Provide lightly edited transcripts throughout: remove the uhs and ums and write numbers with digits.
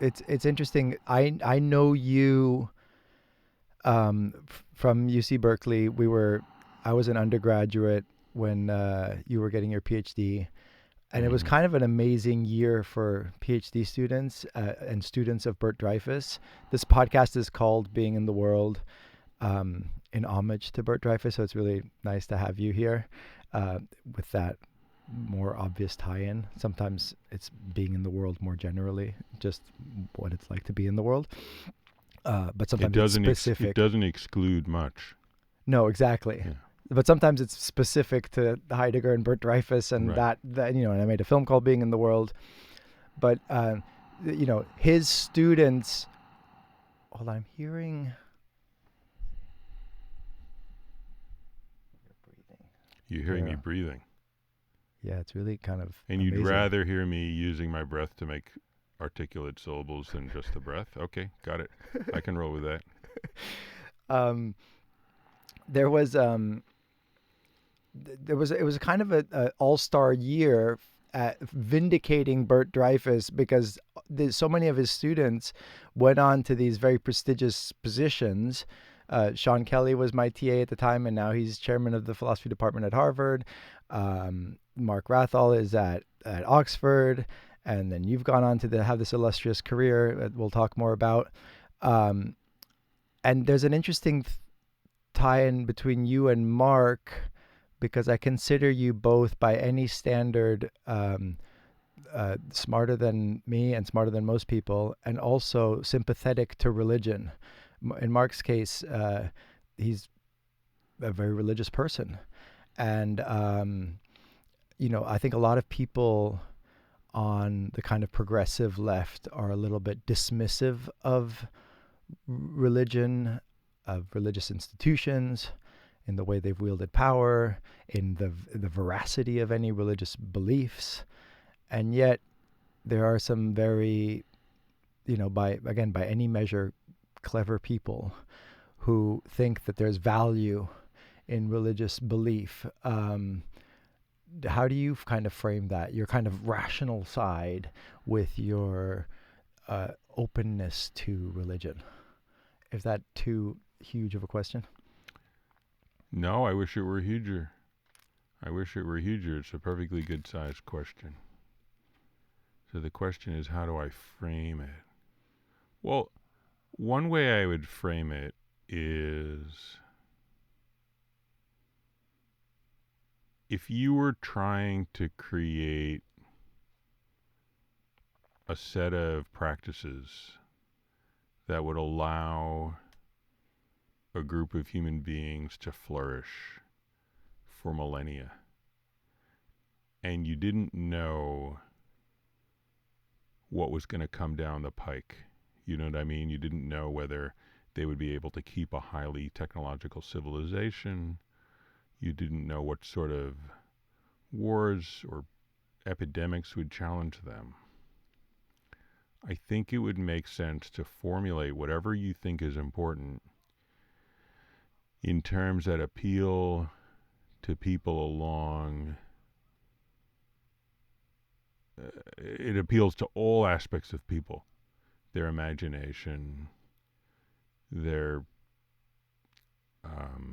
it's interesting. I know you from UC Berkeley. I was an undergraduate when you were getting your PhD, and it was Hmm. kind of an amazing year for PhD students and students of Bert Dreyfus. This podcast is called Being in the World, in homage to Bert Dreyfus. So it's really nice to have you here with that more obvious tie-in. Sometimes it's being in the world more generally, just what it's like to be in the world. But It sometimes it's doesn't it specific. doesn't exclude much. No, exactly. Yeah. But sometimes it's specific to Heidegger and Bert Dreyfus, and Right. that and I made a film called Being in the World. But his students. Hold on, I'm hearing. You're breathing. You're hearing me Yeah, breathing. yeah, it's really kind of And you'd amazing. rather hear me using my breath to make articulate syllables than just the breath? Okay, got it. I can roll with that. um, there was it was kind of a all-star year at vindicating Bert Dreyfus because so many of his students went on to these very prestigious positions. Sean Kelly was my TA at the time, and now he's chairman of the philosophy department at Harvard. Mark Rathall is at Oxford, and then you've gone on to have this illustrious career that we'll talk more about. Um, and there's an interesting tie-in between you and Mark because I consider you both, by any standard, smarter than me and smarter than most people, and also sympathetic to religion. In Mark's case, he's a very religious person, and I think a lot of people on the kind of progressive left are a little bit dismissive of religion, of religious institutions, in the way they've wielded power, in the veracity of any religious beliefs, and yet there are some very, by any measure, clever people who think that there's value in religious belief. How do you kind of frame that? Your kind of rational side with your openness to religion. Is that too huge of a question? No, I wish it were huger. I wish it were huger. It's a perfectly good sized question. So the question is, how do I frame it? Well, one way I would frame it is if you were trying to create a set of practices that would allow a group of human beings to flourish for millennia, and you didn't know what was going to come down the pike. You know what I mean? You didn't know whether they would be able to keep a highly technological civilization. You didn't know what sort of wars or epidemics would challenge them. I think it would make sense to formulate whatever you think is important in terms that appeal to people along. It appeals to all aspects of people, their imagination, their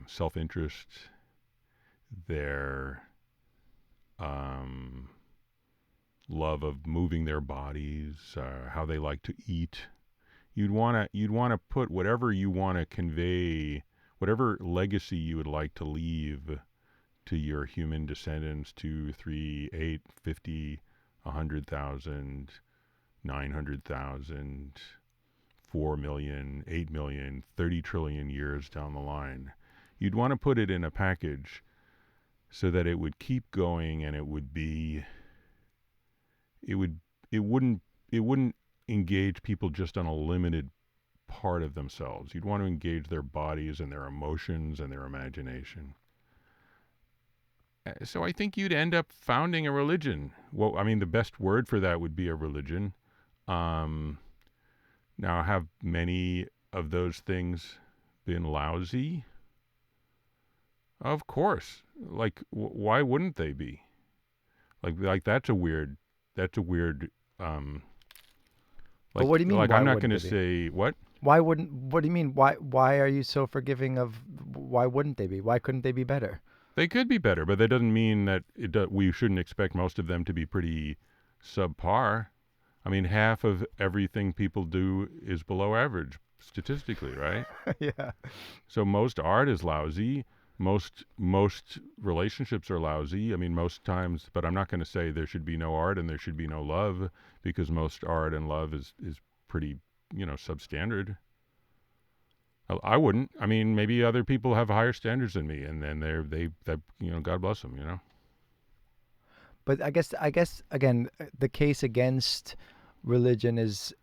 self-interest, their love of moving their bodies, how they like to eat. You'd wanna put whatever you want to convey, whatever legacy you would like to leave to your human descendants, 2, 3, 8, 50, 100,000, 900,000, 4 million, 8 million, 30 trillion years down the line. You'd want to put it in a package so that it would keep going, and it would it wouldn't engage people just on a limited part of themselves. You'd want to engage their bodies and their emotions and their imagination. So I think you'd end up founding a religion. Well, I mean, the best word for that would be a religion. Um, Now, have many of those things been lousy? Of course. Like, why wouldn't they be? Like that's a weird um, But what do you mean? Like Why I'm not wouldn't going to they be? say what. Why wouldn't? What do you mean? Why are you so forgiving of? Why wouldn't they be? Why couldn't they be better? They could be better, but that doesn't mean that we shouldn't expect most of them to be pretty subpar. I mean, half of everything people do is below average statistically, right? Yeah. So most art is lousy. Most relationships are lousy. I mean, most times, but I'm not going to say there should be no art and there should be no love, because most art and love is pretty, substandard. I wouldn't. I mean, maybe other people have higher standards than me, and then God bless them. But I guess again, the case against religion is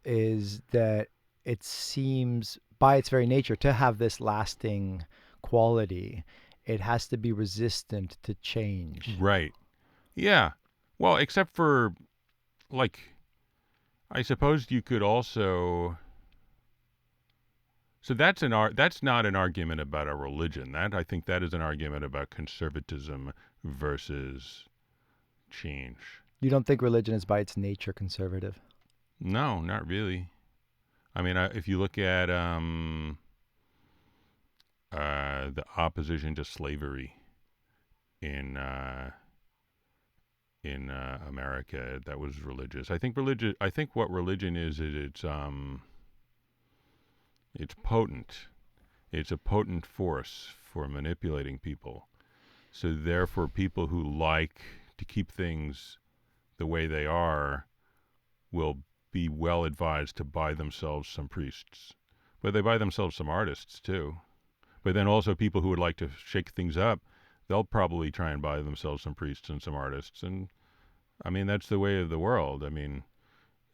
that it seems by its very nature to have this lasting quality. It has to be resistant to change. Right. Yeah. Well, except for, like, I suppose you could also. So that's not an argument about a religion. I think that is an argument about conservatism versus change. You don't think religion is by its nature conservative? No, not really. I mean, if you look at the opposition to slavery in America, that was religious. I think what religion is it's potent. It's a potent force for manipulating people. So therefore, people who like to keep things the way they are will be well advised to buy themselves some priests. But they buy themselves some artists too. But then also people who would like to shake things up, they'll probably try and buy themselves some priests and some artists. And I mean, that's the way of the world. I mean,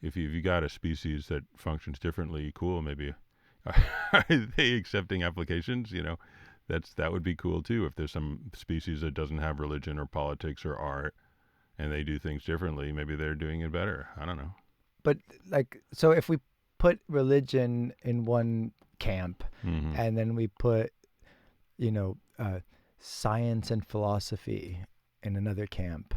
if you got a species that functions differently, cool, maybe. Are they accepting applications? That would be cool too. If there's some species that doesn't have religion or politics or art, and they do things differently, maybe they're doing it better. I don't know. But so if we put religion in one camp, Mm-hmm. and then we put, science and philosophy in another camp,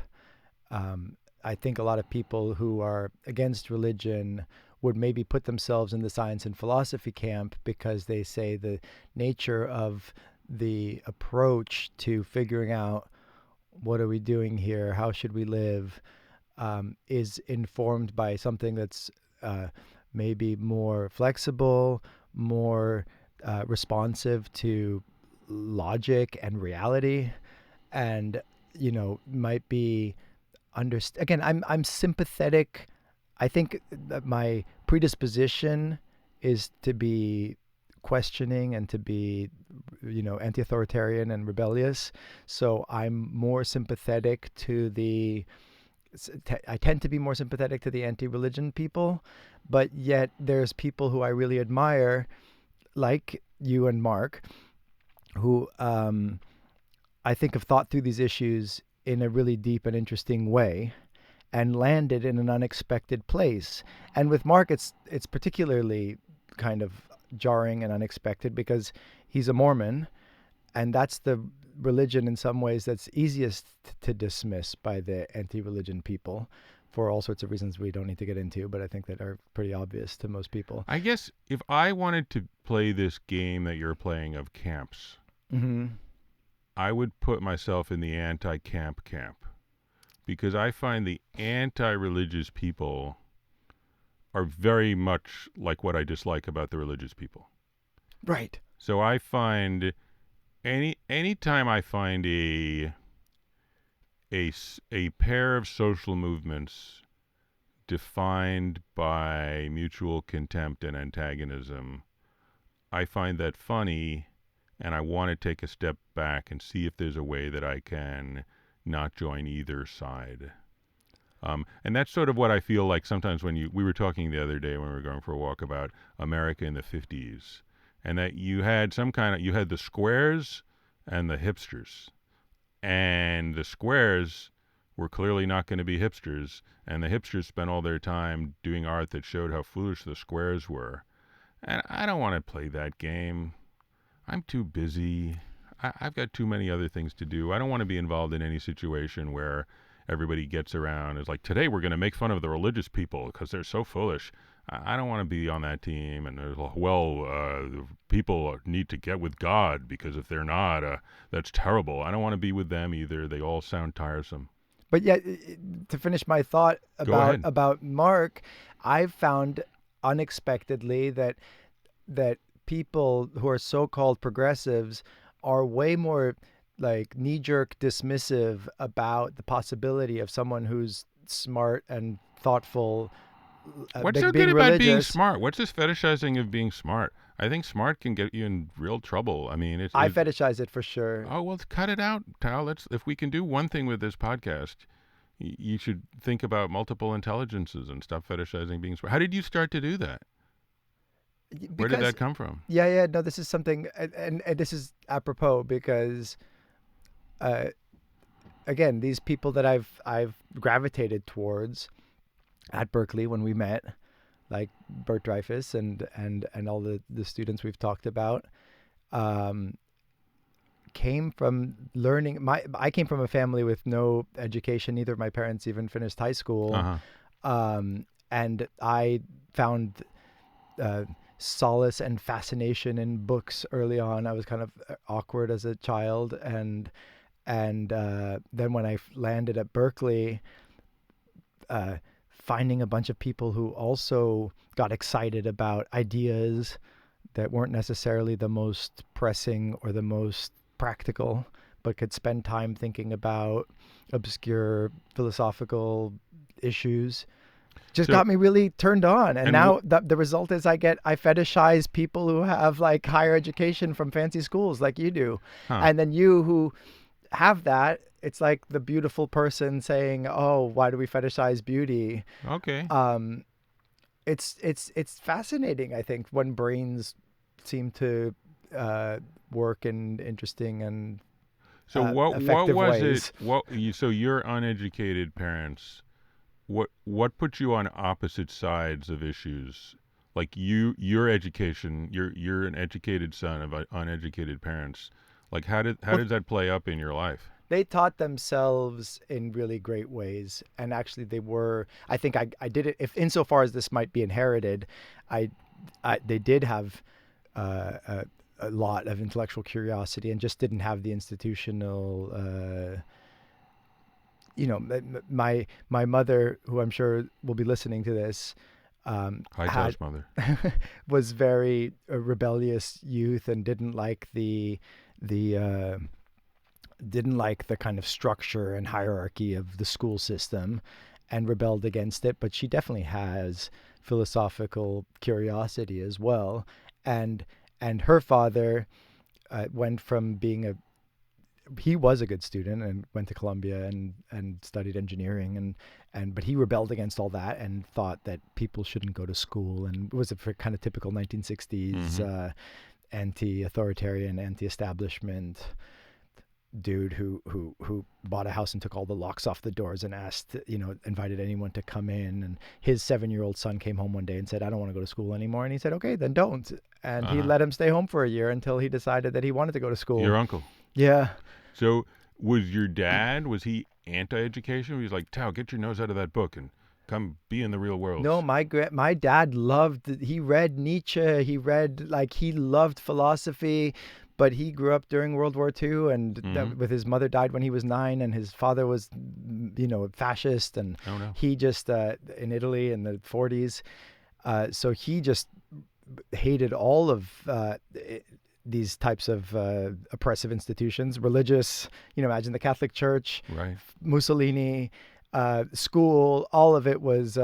I think a lot of people who are against religion would maybe put themselves in the science and philosophy camp because they say the nature of the approach to figuring out what are we doing here, how should we live, is informed by something that's maybe more flexible, more responsive to logic and reality, and might be again, I'm sympathetic. I think that my predisposition is to be questioning and to be, anti-authoritarian and rebellious. So I'm more sympathetic to I tend to be more sympathetic to the anti-religion people, but yet there's people who I really admire, like you and Mark, who I think have thought through these issues in a really deep and interesting way and landed in an unexpected place. And with Mark, it's particularly kind of jarring and unexpected because he's a Mormon, and that's the religion in some ways that's easiest to dismiss by the anti-religion people for all sorts of reasons we don't need to get into, but I think that are pretty obvious to most people. I guess if I wanted to play this game that you're playing of camps, Mm-hmm. I would put myself in the anti-camp camp, because I find the anti-religious people are very much like what I dislike about the religious people. Right. So I find anytime I find a pair of social movements defined by mutual contempt and antagonism, I find that funny, and I want to take a step back and see if there's a way that I can not join either side. And that's sort of what I feel like sometimes when we were talking the other day when we were going for a walk about America in the 50s, and that you had the squares and the hipsters, and the squares were clearly not going to be hipsters, and the hipsters spent all their time doing art that showed how foolish the squares were. And I don't want to play that game. I'm too busy. I've got too many other things to do. I don't want to be involved in any situation where everybody gets around. It's like, today we're going to make fun of the religious people because they're so foolish. I don't want to be on that team. And there's, people need to get with God because if they're not, that's terrible. I don't want to be with them either. They all sound tiresome. But yet, to finish my thought Go ahead. about Mark, I've found unexpectedly that people who are so-called progressives are way more like knee-jerk dismissive about the possibility of someone who's smart and thoughtful. What's so good about being smart? What's this fetishizing of being smart? I think smart can get you in real trouble. I mean, I fetishize it for sure. Oh, well, cut it out, Tal. If we can do one thing with this podcast, you should think about multiple intelligences and stop fetishizing being smart. How did you start to do that? Where did that come from? Yeah. No, this is something, and this is apropos because, again, these people that I've gravitated towards at Berkeley when we met, like Bert Dreyfus and all the students we've talked about, came from learning. I came from a family with no education. Neither of my parents even finished high school. And I found solace and fascination in books early on. I was kind of awkward as a child, and then when I landed at Berkeley, finding a bunch of people who also got excited about ideas that weren't necessarily the most pressing or the most practical, but could spend time thinking about obscure philosophical issues, just got me really turned on. And now the result is I fetishize people who have like higher education from fancy schools like you do. And then you who have that, it's like the beautiful person saying, "Oh, why do we fetishize beauty?" Okay. It's fascinating, I think, when brains seem to work in interesting and what effective was ways. it? So your uneducated parents, what put you on opposite sides of issues? Like your education, you're an educated son of uneducated parents. Like how did that play up in your life? They taught themselves in really great ways, and actually they were. I think I did it. If insofar as this might be inherited, they did have a lot of intellectual curiosity and just didn't have the institutional. My mother, who I'm sure will be listening to this, Hi, mother, was very rebellious youth and didn't like the kind of structure and hierarchy of the school system, and rebelled against it. But she definitely has philosophical curiosity as well, and her father went from being he was a good student and went to Columbia and studied engineering but he rebelled against all that and thought that people shouldn't go to school, and was a kind of typical 1960s anti-authoritarian, anti-establishment dude who bought a house and took all the locks off the doors and asked, invited anyone to come in. And his 7-year-old son came home one day and said, "I don't want to go to school anymore." And he said, "Okay, then don't." And he let him stay home for a year until he decided that he wanted to go to school. Your uncle. Yeah. So was your dad, was he anti-education? He was like, "Tao, get your nose out of that book and come be in the real world." No, my dad he read Nietzsche. He loved philosophy, but he grew up during World War II, and with his mother died when he was 9, and his father was, fascist, and he just in Italy in the 40s. So he just hated all of these types of oppressive institutions, religious. Imagine the Catholic Church, right? Mussolini. School, all of it was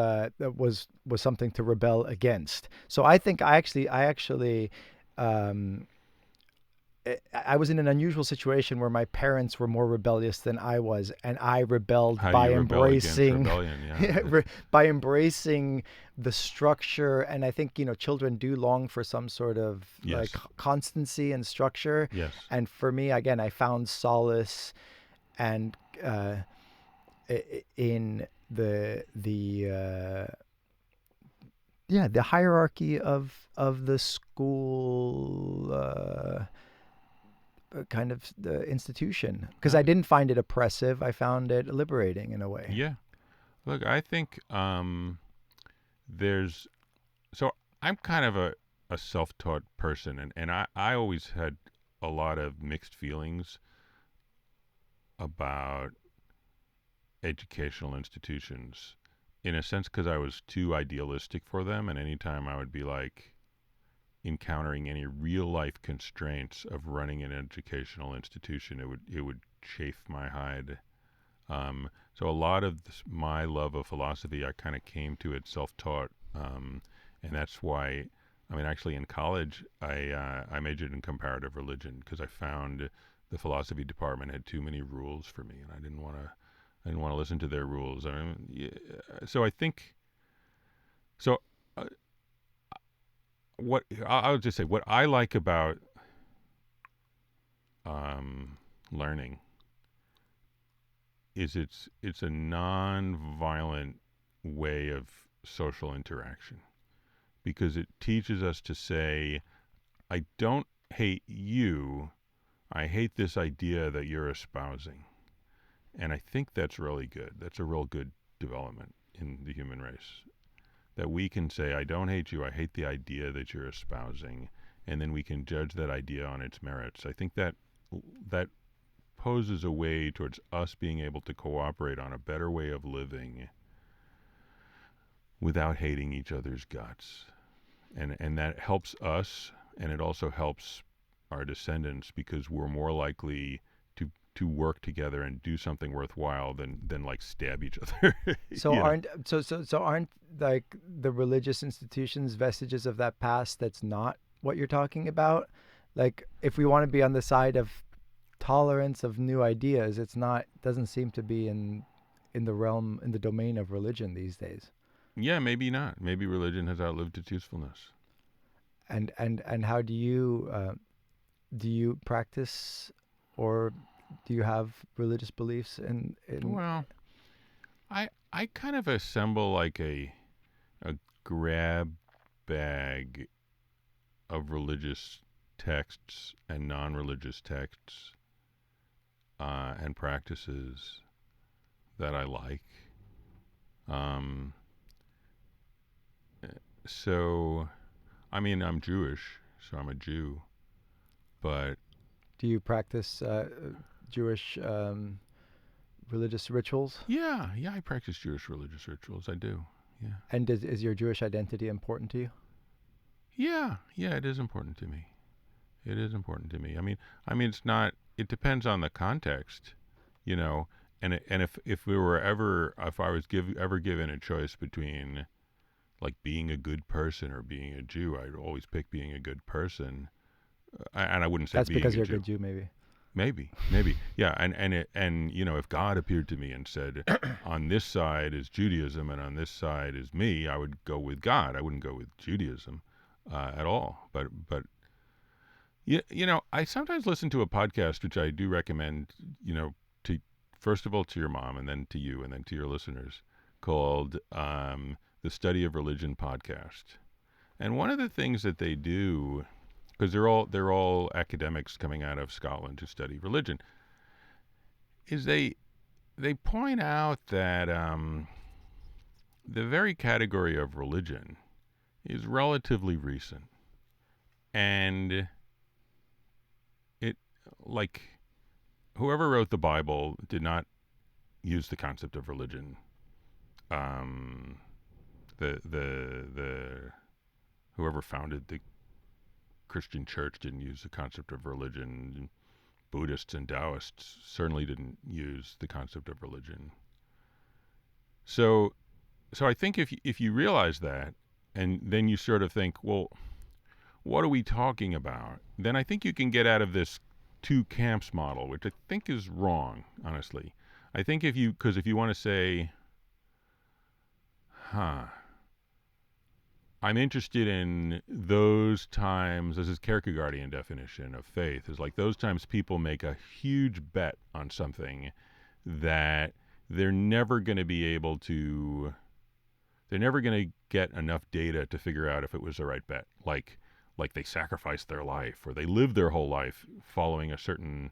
something to rebel against. So I think I was in an unusual situation where my parents were more rebellious than I was, and I rebelled by embracing by embracing the structure. And I think children do long for some sort of like constancy and structure. Yes. And for me, again, I found solace and in the hierarchy of the school kind of the institution, because I didn't find it oppressive. I found it liberating in a way. Yeah. Look, I think there's so I'm kind of a self-taught person, and I always had a lot of mixed feelings about educational institutions, in a sense, because I was too idealistic for them, and anytime I would be like encountering any real life constraints of running an educational institution, it would chafe my hide. So a lot of my love of philosophy, I kind of came to it self-taught, and that's why. I mean, actually, in college, I majored in comparative religion because I found the philosophy department had too many rules for me, and I didn't want to listen to their rules. I mean, so I think so. Uh, what I'll just say, what I like about um, learning is it's a non-violent way of social interaction because it teaches us to say, I don't hate you, I hate this idea that you're espousing. And I think that's really good. That's a real good development in the human race. That we can say, I don't hate you, I hate the idea that you're espousing, and then we can judge that idea on its merits. I think that poses a way towards us being able to cooperate on a better way of living without hating each other's guts. And that helps us, and it also helps our descendants because we're more likely to work together and do something worthwhile than like stab each other. So aren't like the religious institutions vestiges of that past? That's not what you're talking about. Like if we want to be on the side of tolerance of new ideas, it's not, doesn't seem to be in the realm, in the domain of religion these days. Yeah, maybe not. Maybe religion has outlived its usefulness. And how do you practice, or do you have religious beliefs in Well, I kind of assemble like a grab bag of religious texts and non-religious texts and practices that I like. Um, so, I mean, I'm Jewish, so I'm a Jew, but do you practice Jewish religious rituals? yeah, I practice Jewish religious rituals. I do. Yeah. And is your Jewish identity important to you? Yeah, it is important to me. It is important to me. I mean, it's not. It depends on the context, you know. And if we were ever, if I was ever given a choice between like being a good person or being a Jew, I'd always pick being a good person. And I wouldn't say That's being because a you're a Jew. good Jew, maybe. Maybe, yeah. And you know, if God appeared to me and said, on this side is Judaism and on this side is me, I would go with God. I wouldn't go with Judaism at all. But yeah, you know, I sometimes listen to a podcast, which I do recommend, you know, to first of all to your mom, and then to you, and then to your listeners, called the Study of Religion podcast. And one of the things that they do, because they're all academics coming out of Scotland to study religion, is they point out that the very category of religion is relatively recent, and it like whoever wrote the Bible did not use the concept of religion. Um, the whoever founded the Christian church didn't use the concept of religion. Buddhists and Taoists certainly didn't use the concept of religion. So, so I think if you realize that, and then you sort of think, well, what are we talking about? Then I think you can get out of this two camps model, which I think is wrong, honestly. I think if you want to say, huh, I'm interested in those times, this is Kierkegaardian definition of faith, is like those times people make a huge bet on something that they're never going to be able to, they're never going to get enough data to figure out if it was the right bet. Like they sacrificed their life or they lived their whole life following a certain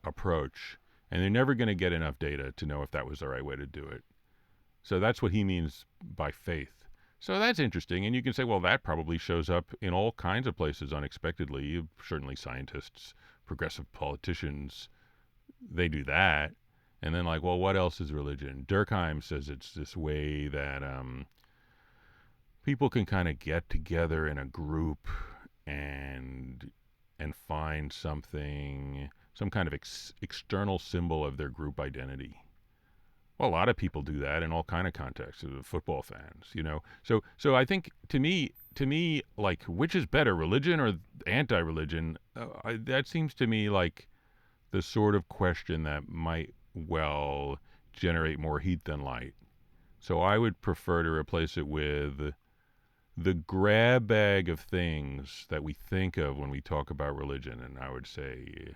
approach, and they're never going to get enough data to know if that was the right way to do it. So that's what he means by faith. So that's interesting. And you can say, well, that probably shows up in all kinds of places unexpectedly. Certainly scientists, progressive politicians, they do that. And then, like, well, what else is religion? Durkheim says it's this way that people can kind of get together in a group and find something, some kind of external symbol of their group identity. Well, a lot of people do that in all kind of contexts. Football fans, you know. So I think to me, like, which is better, religion or anti-religion? That seems to me like the sort of question that might well generate more heat than light. So I would prefer to replace it with the grab bag of things that we think of when we talk about religion. And I would say,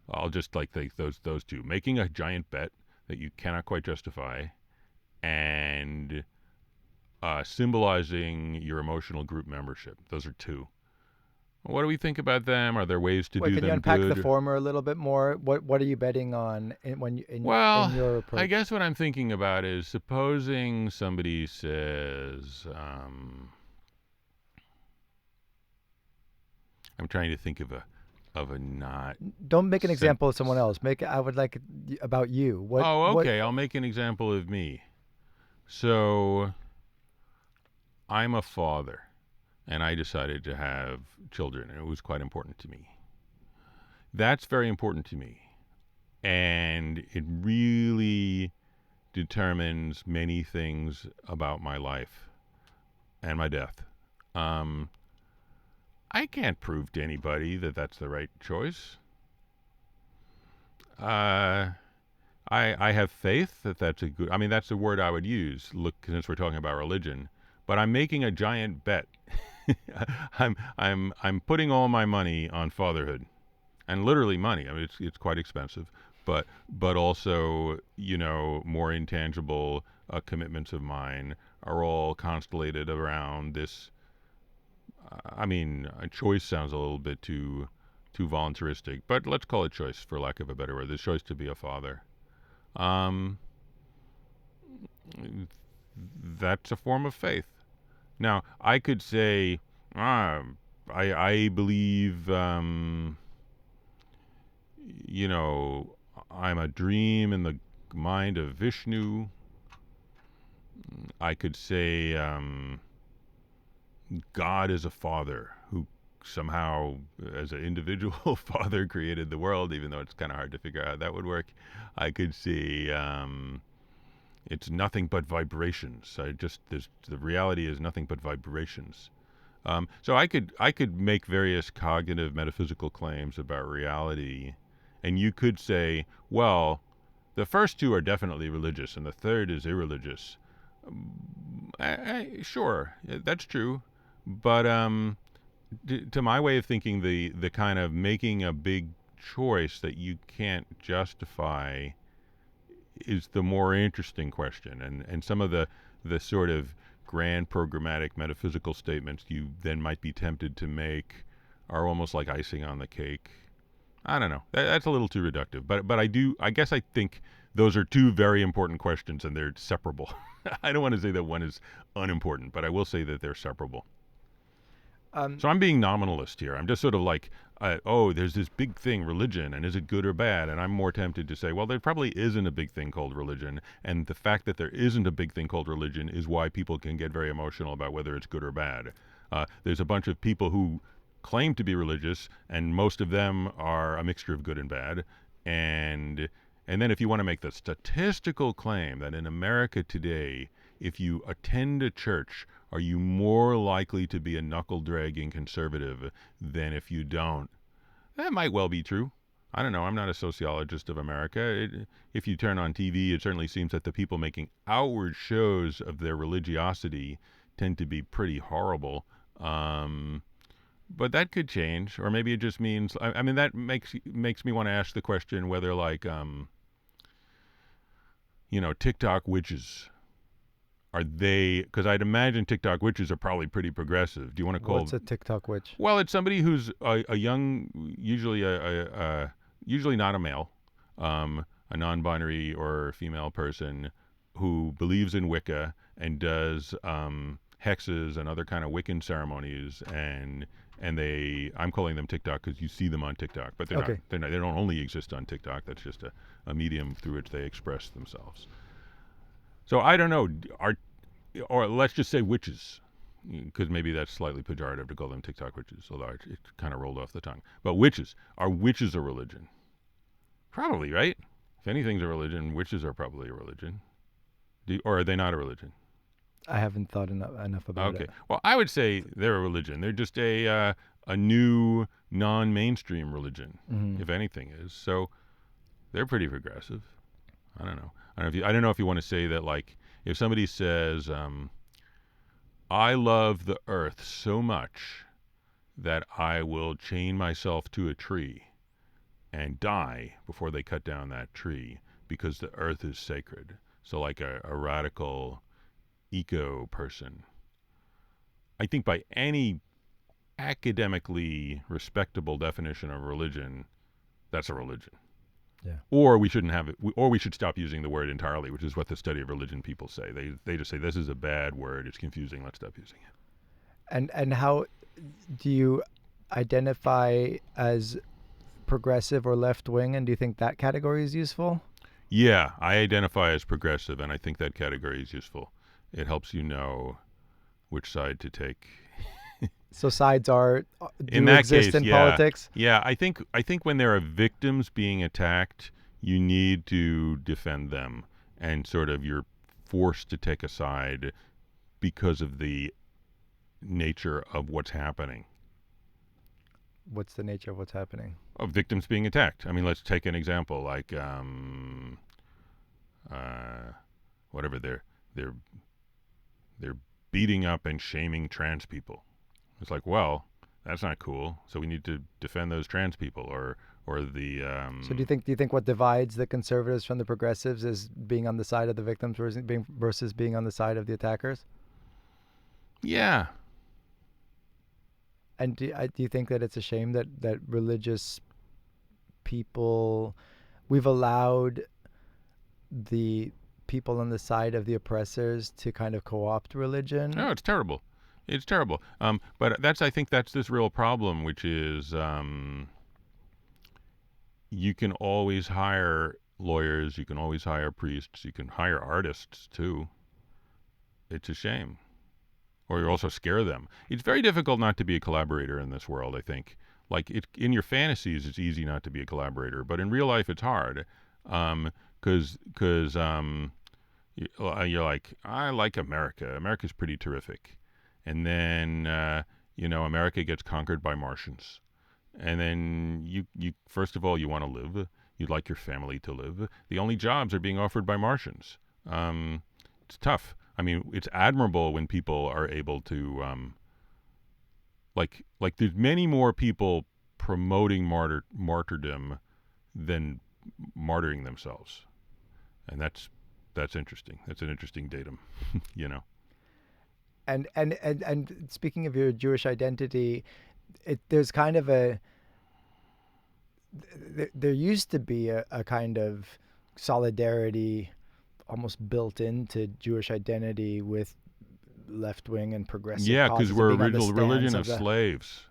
I'll just like take those two: making a giant bet that you cannot quite justify, and symbolizing your emotional group membership. Those are two. What do we think about them? Are there ways to do Can you them unpack good? the former a little bit more? What are you betting on in Well, your approach? I guess what I'm thinking about is, supposing somebody says, I'm trying to think of a not. Don't make an example of someone else. I would like about you. Okay. I'll make an example of me. So I'm a father, and I decided to have children, and it was quite important to me. That's very important to me, and it really determines many things about my life and my death. I can't prove to anybody that that's the right choice. I have faith that that's a good. I mean, that's the word I would use. Look, since we're talking about religion, but I'm making a giant bet. I'm putting all my money on fatherhood, and literally money. I mean, it's quite expensive, but also, you know, more intangible commitments of mine are all constellated around this. I mean, a choice sounds a little bit too voluntaristic, but let's call it choice for lack of a better word. The choice to be a father. Um, that's a form of faith. Now, I could say, I believe, you know, I'm a dream in the mind of Vishnu. I could say, God is a father who somehow, as an individual father, created the world, even though it's kind of hard to figure out how that would work. I could see it's nothing but vibrations. The reality is nothing but vibrations. So I could make various cognitive metaphysical claims about reality, and you could say, well, the first two are definitely religious, and the third is irreligious. Sure, that's true, but to my way of thinking, the kind of making a big choice that you can't justify is the more interesting question, and some of the sort of grand programmatic metaphysical statements you then might be tempted to make are almost like icing on the cake. I don't know. That's a little too reductive, but I guess I think those are two very important questions, and they're separable. I don't want to say that one is unimportant, but I will say that they're separable. So I'm being nominalist here. I'm just sort of like, there's this big thing, religion, and is it good or bad? And I'm more tempted to say, well, there probably isn't a big thing called religion, and the fact that there isn't a big thing called religion is why people can get very emotional about whether it's good or bad. There's a bunch of people who claim to be religious, and most of them are a mixture of good and bad. And then if you want to make the statistical claim that in America today, if you attend a church, are you more likely to be a knuckle-dragging conservative than if you don't? That might well be true. I don't know. I'm not a sociologist of America. If you turn on TV, it certainly seems that the people making outward shows of their religiosity tend to be pretty horrible. But that could change, or maybe it just means. I mean, that makes me want to ask the question whether, like, TikTok witches. Are they? Because I'd imagine TikTok witches are probably pretty progressive. Do you want to call? What's a TikTok witch? Well, it's somebody who's a young, usually usually not a male, a non-binary or female person who believes in Wicca and does hexes and other kind of Wiccan ceremonies, and I'm calling them TikTok because you see them on TikTok, but they're Okay. not. They don't only exist on TikTok. That's just a medium through which they express themselves. So I don't know. Or let's just say witches, because maybe that's slightly pejorative to call them TikTok witches, although it kind of rolled off the tongue. But witches. Are witches a religion? Probably, right? If anything's a religion, witches are probably a religion. Or are they not a religion? I haven't thought enough about it. Okay. Well, I would say they're a religion. They're just a new non-mainstream religion, if anything is. So they're pretty progressive. I don't know. I don't know if you want to say that, like, if somebody says, I love the earth so much that I will chain myself to a tree and die before they cut down that tree because the earth is sacred. So like a radical eco person. I think by any academically respectable definition of religion, that's a religion. Yeah. Or we shouldn't have it, or we should stop using the word entirely, which is what the study of religion people say. They just say this is a bad word, it's confusing, let's stop using it. And how do you identify as progressive or left wing, and do you think that category is useful? Yeah, I identify as progressive, and I think that category is useful. It helps you know which side to take. So sides do In that exist case, in politics? Yeah, I think when there are victims being attacked, you need to defend them, and sort of you're forced to take a side because of the nature of what's happening. What's the nature of what's happening? Of victims being attacked. I mean, let's take an example like whatever they're beating up and shaming trans people. It's like, well, that's not cool. So we need to defend those trans people, or the. So do you think what divides the conservatives from the progressives is being on the side of the victims versus being on the side of the attackers? Yeah. And do you think that it's a shame that religious people, we've allowed the people on the side of the oppressors to kind of co-opt religion? No, it's terrible. It's terrible. But I think that's this real problem, which is you can always hire lawyers, you can always hire priests, you can hire artists too. It's a shame. Or you also scare them. It's very difficult not to be a collaborator in this world, I think. Like, in your fantasies, it's easy not to be a collaborator, but in real life, it's hard. Because you're like, I like America. America's pretty terrific. And then, America gets conquered by Martians. And then you first of all, you want to live. You'd like your family to live. The only jobs are being offered by Martians. It's tough. I mean, it's admirable when people are able to, like there's many more people promoting martyrdom than martyring themselves. And that's interesting. That's an interesting datum, And speaking of your Jewish identity, there's kind of there used to be a kind of solidarity almost built into Jewish identity with left-wing and progressive Yeah, because causes we're of being on the original religion stands of slaves.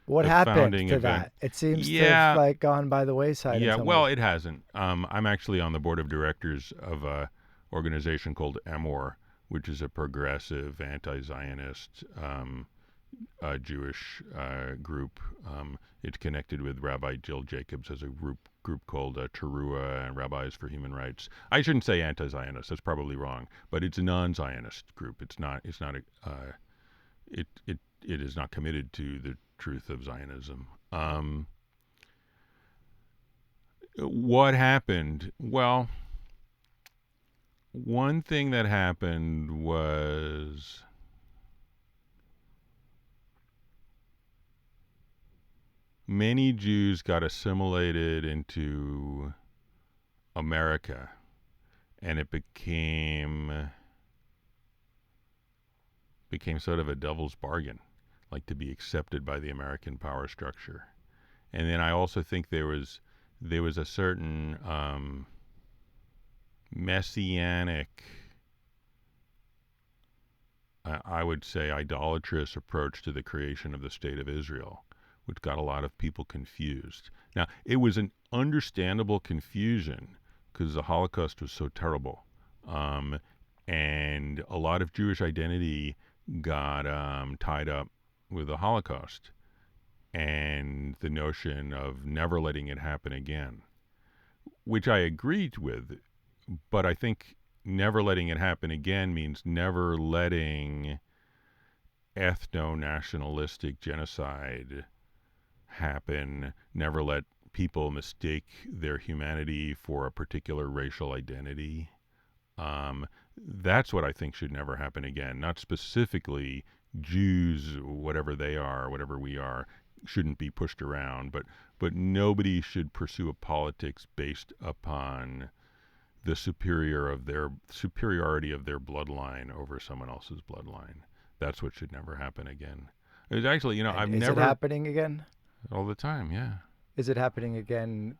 What the happened founding to event. that? It seems to have like gone by the wayside. Yeah, in some well, ways. it hasn't. I'm actually on the board of directors of a organization called EMOR, which is a progressive, anti-Zionist Jewish group. It's connected with Rabbi Jill Jacobs as a group called Teruah and Rabbis for Human Rights. I shouldn't say anti-Zionist. That's probably wrong. But it's a non-Zionist group. It is not committed to the truth of Zionism. What happened? Well, one thing that happened was many Jews got assimilated into America, and it became sort of a devil's bargain, like to be accepted by the American power structure. And then I also think there was a certain messianic I would say, idolatrous approach to the creation of the State of Israel, which got a lot of people confused. Now, it was an understandable confusion because the Holocaust was so terrible. And a lot of Jewish identity got tied up with the Holocaust and the notion of never letting it happen again, which I agreed with. But I think never letting it happen again means never letting ethno-nationalistic genocide happen, never let people mistake their humanity for a particular racial identity. That's what I think should never happen again. Not specifically Jews, whatever they are, whatever we are, shouldn't be pushed around, but nobody should pursue a politics based upon the superiority of their bloodline over someone else's bloodline. That's what should never happen again. It was actually, And I've is never it happening again? all the time, yeah. Is it happening again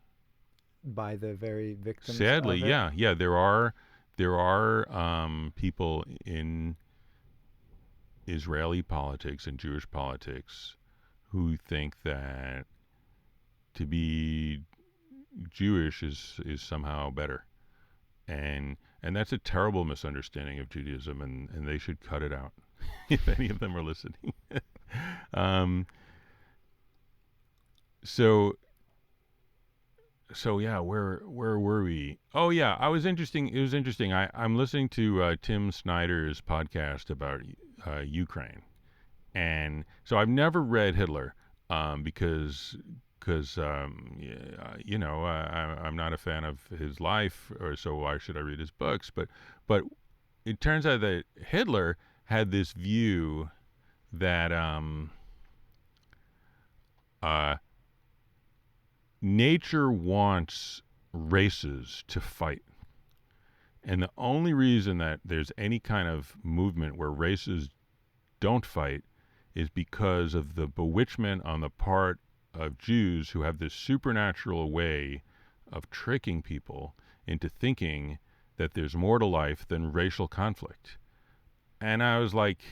by the very victims Sadly, of it? yeah. There are people in Israeli politics and Jewish politics who think that to be Jewish is somehow better, and that's a terrible misunderstanding of Judaism, and they should cut it out if any of them are listening. um, so yeah, where were we? Oh yeah, it was interesting. I'm listening to Tim Snyder's podcast about Ukraine, and so I've never read Hitler because I'm not a fan of his life, or so why should I read his books? But it turns out that Hitler had this view that nature wants races to fight. And the only reason that there's any kind of movement where races don't fight is because of the bewitchment on the part of Jews who have this supernatural way of tricking people into thinking that there's more to life than racial conflict. And I was like,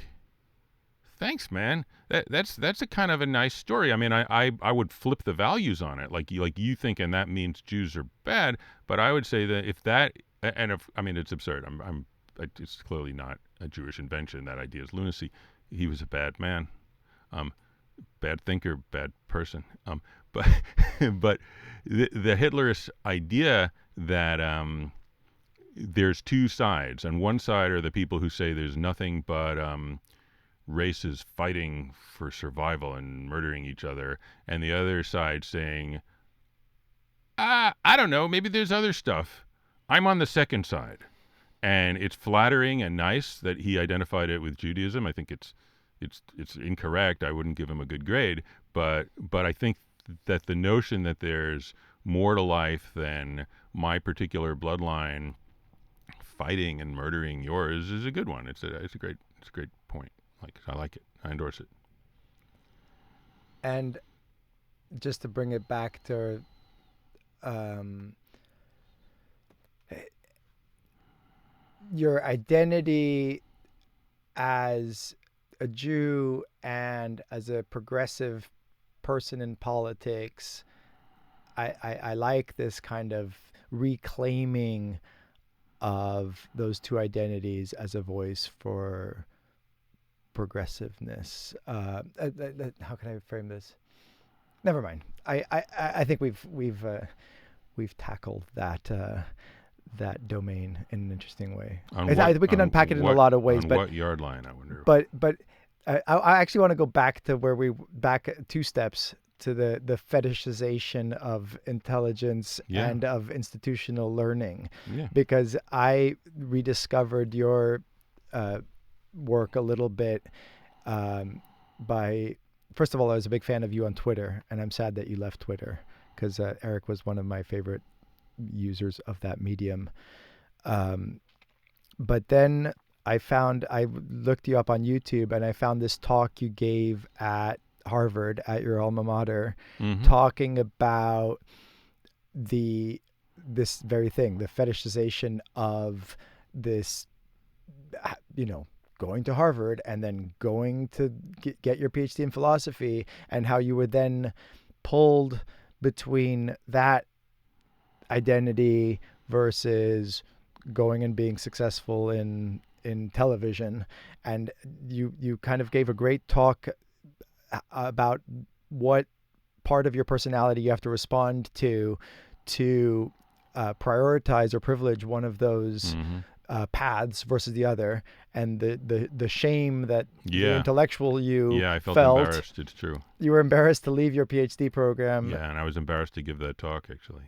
thanks, man. That's a kind of a nice story. I mean, I would flip the values on it, like you think, and that means Jews are bad. But I would say that it's absurd. It's clearly not a Jewish invention. That idea is lunacy. He was a bad man, bad thinker, bad person. But but the Hitlerist idea that there's two sides. On one side are the people who say there's nothing but races fighting for survival and murdering each other, and the other side saying, I don't know, maybe there's other stuff. I'm on the second side. And it's flattering and nice that he identified it with Judaism. I think it's incorrect. I wouldn't give him a good grade, but I think that the notion that there's more to life than my particular bloodline fighting and murdering yours is a good one. It's a great point. I like it. I endorse it. And just to bring it back to your identity as a Jew and as a progressive person in politics, I like this kind of reclaiming of those two identities as a voice for progressiveness. How can I frame this? Never mind. I think we've tackled that domain in an interesting way. We can unpack it in a lot of ways. What yard line, I wonder. But I actually want to go back to back 2 steps to the fetishization of intelligence and of institutional learning, because I rediscovered your work a little bit by, first of all, I was a big fan of you on Twitter, and I'm sad that you left Twitter because Eric was one of my favorite users of that medium. But then I looked you up on YouTube, and I found this talk you gave at Harvard, at your alma mater, talking about this very thing, the fetishization of this, going to Harvard and then going to get your PhD in philosophy, and how you were then pulled between that identity versus going and being successful in television. And you kind of gave a great talk about what part of your personality you have to respond to prioritize or privilege one of those paths versus the other, and the shame that the intellectual you I felt embarrassed. It's true. You were embarrassed to leave your PhD program. Yeah, and I was embarrassed to give that talk, actually.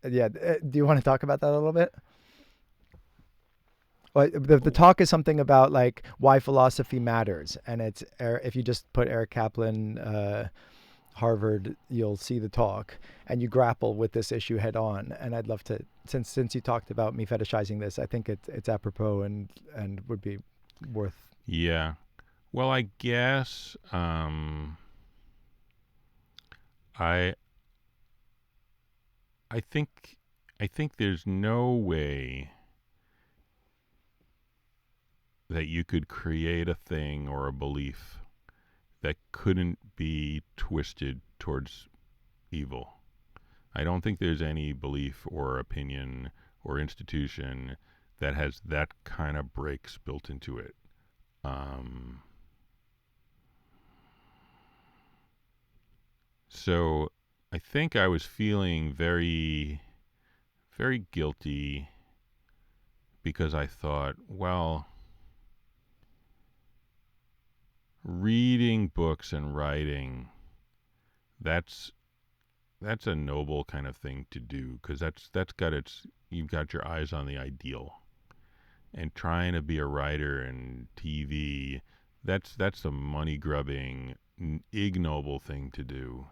Yeah. Do you want to talk about that a little bit? Well, the talk is something about like why philosophy matters, and it's if you just put Eric Kaplan Harvard, you'll see the talk, and you grapple with this issue head on. And I'd love to, since you talked about me fetishizing this, I think it's apropos and would be worth. Yeah, well, I guess I think there's no way that you could create a thing or a belief that couldn't be twisted towards evil. I don't think there's any belief or opinion or institution that has that kind of breaks built into it. So I think I was feeling very, very guilty because I thought, well, reading books and writing, that's a noble kind of thing to do, because you've got your eyes on the ideal. And trying to be a writer in TV, that's a money grubbing, ignoble thing to do.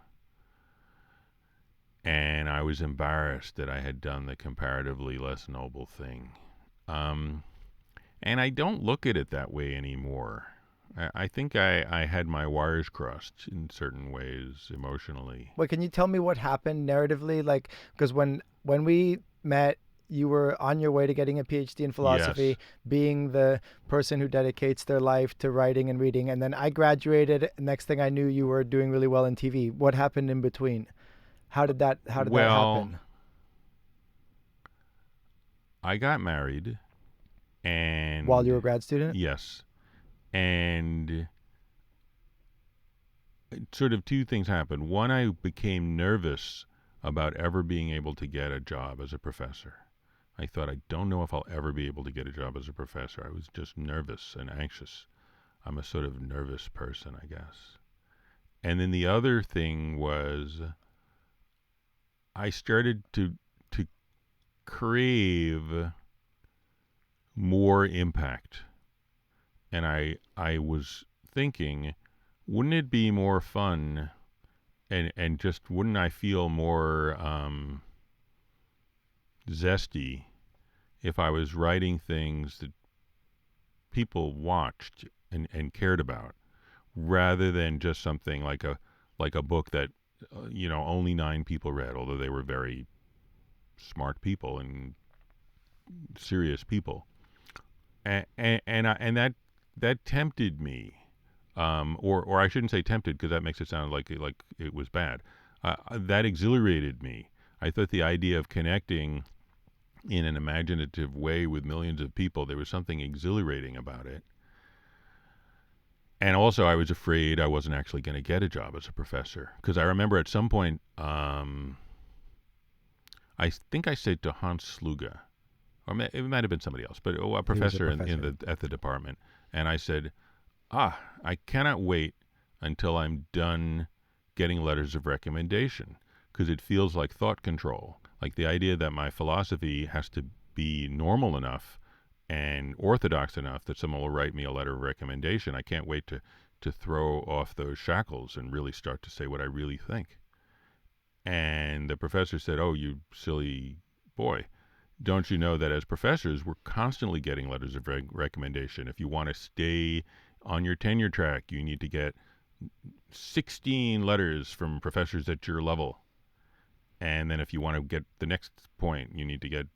And I was embarrassed that I had done the comparatively less noble thing. And I don't look at it that way anymore. I think I had my wires crossed in certain ways emotionally. Well, can you tell me what happened narratively? Like, because when we met, you were on your way to getting a PhD in philosophy, yes. being the person who dedicates their life to writing and reading. And then I graduated. Next thing I knew, you were doing really well in TV. What happened in between? How did that happen? I got married, and while you were a grad student? Yes. And sort of two things happened. One, I became nervous about ever being able to get a job as a professor. I thought, I don't know if I'll ever be able to get a job as a professor. I was just nervous and anxious. I'm a sort of nervous person, I guess. And then the other thing was I started to crave more impact. And I was thinking, wouldn't it be more fun and just wouldn't I feel more zesty if I was writing things that people watched and cared about, rather than just something like a book that only 9 people read, although they were very smart people and serious people, and that tempted me, or I shouldn't say tempted, because that makes it sound like it was bad. That exhilarated me. I thought the idea of connecting in an imaginative way with millions of people, there was something exhilarating about it. And also, I was afraid I wasn't actually going to get a job as a professor, because I remember at some point, I think I said to Hans Sluga, or it might have been somebody else, but a professor, at the department, and I said, I cannot wait until I'm done getting letters of recommendation, because it feels like thought control, like the idea that my philosophy has to be normal enough and orthodox enough that someone will write me a letter of recommendation. I can't wait to throw off those shackles and really start to say what I really think. And the professor said, "Oh, you silly boy. Don't you know that as professors, we're constantly getting letters of recommendation? If you want to stay on your tenure track, you need to get 16 letters from professors at your level. And then if you want to get the next point, you need to get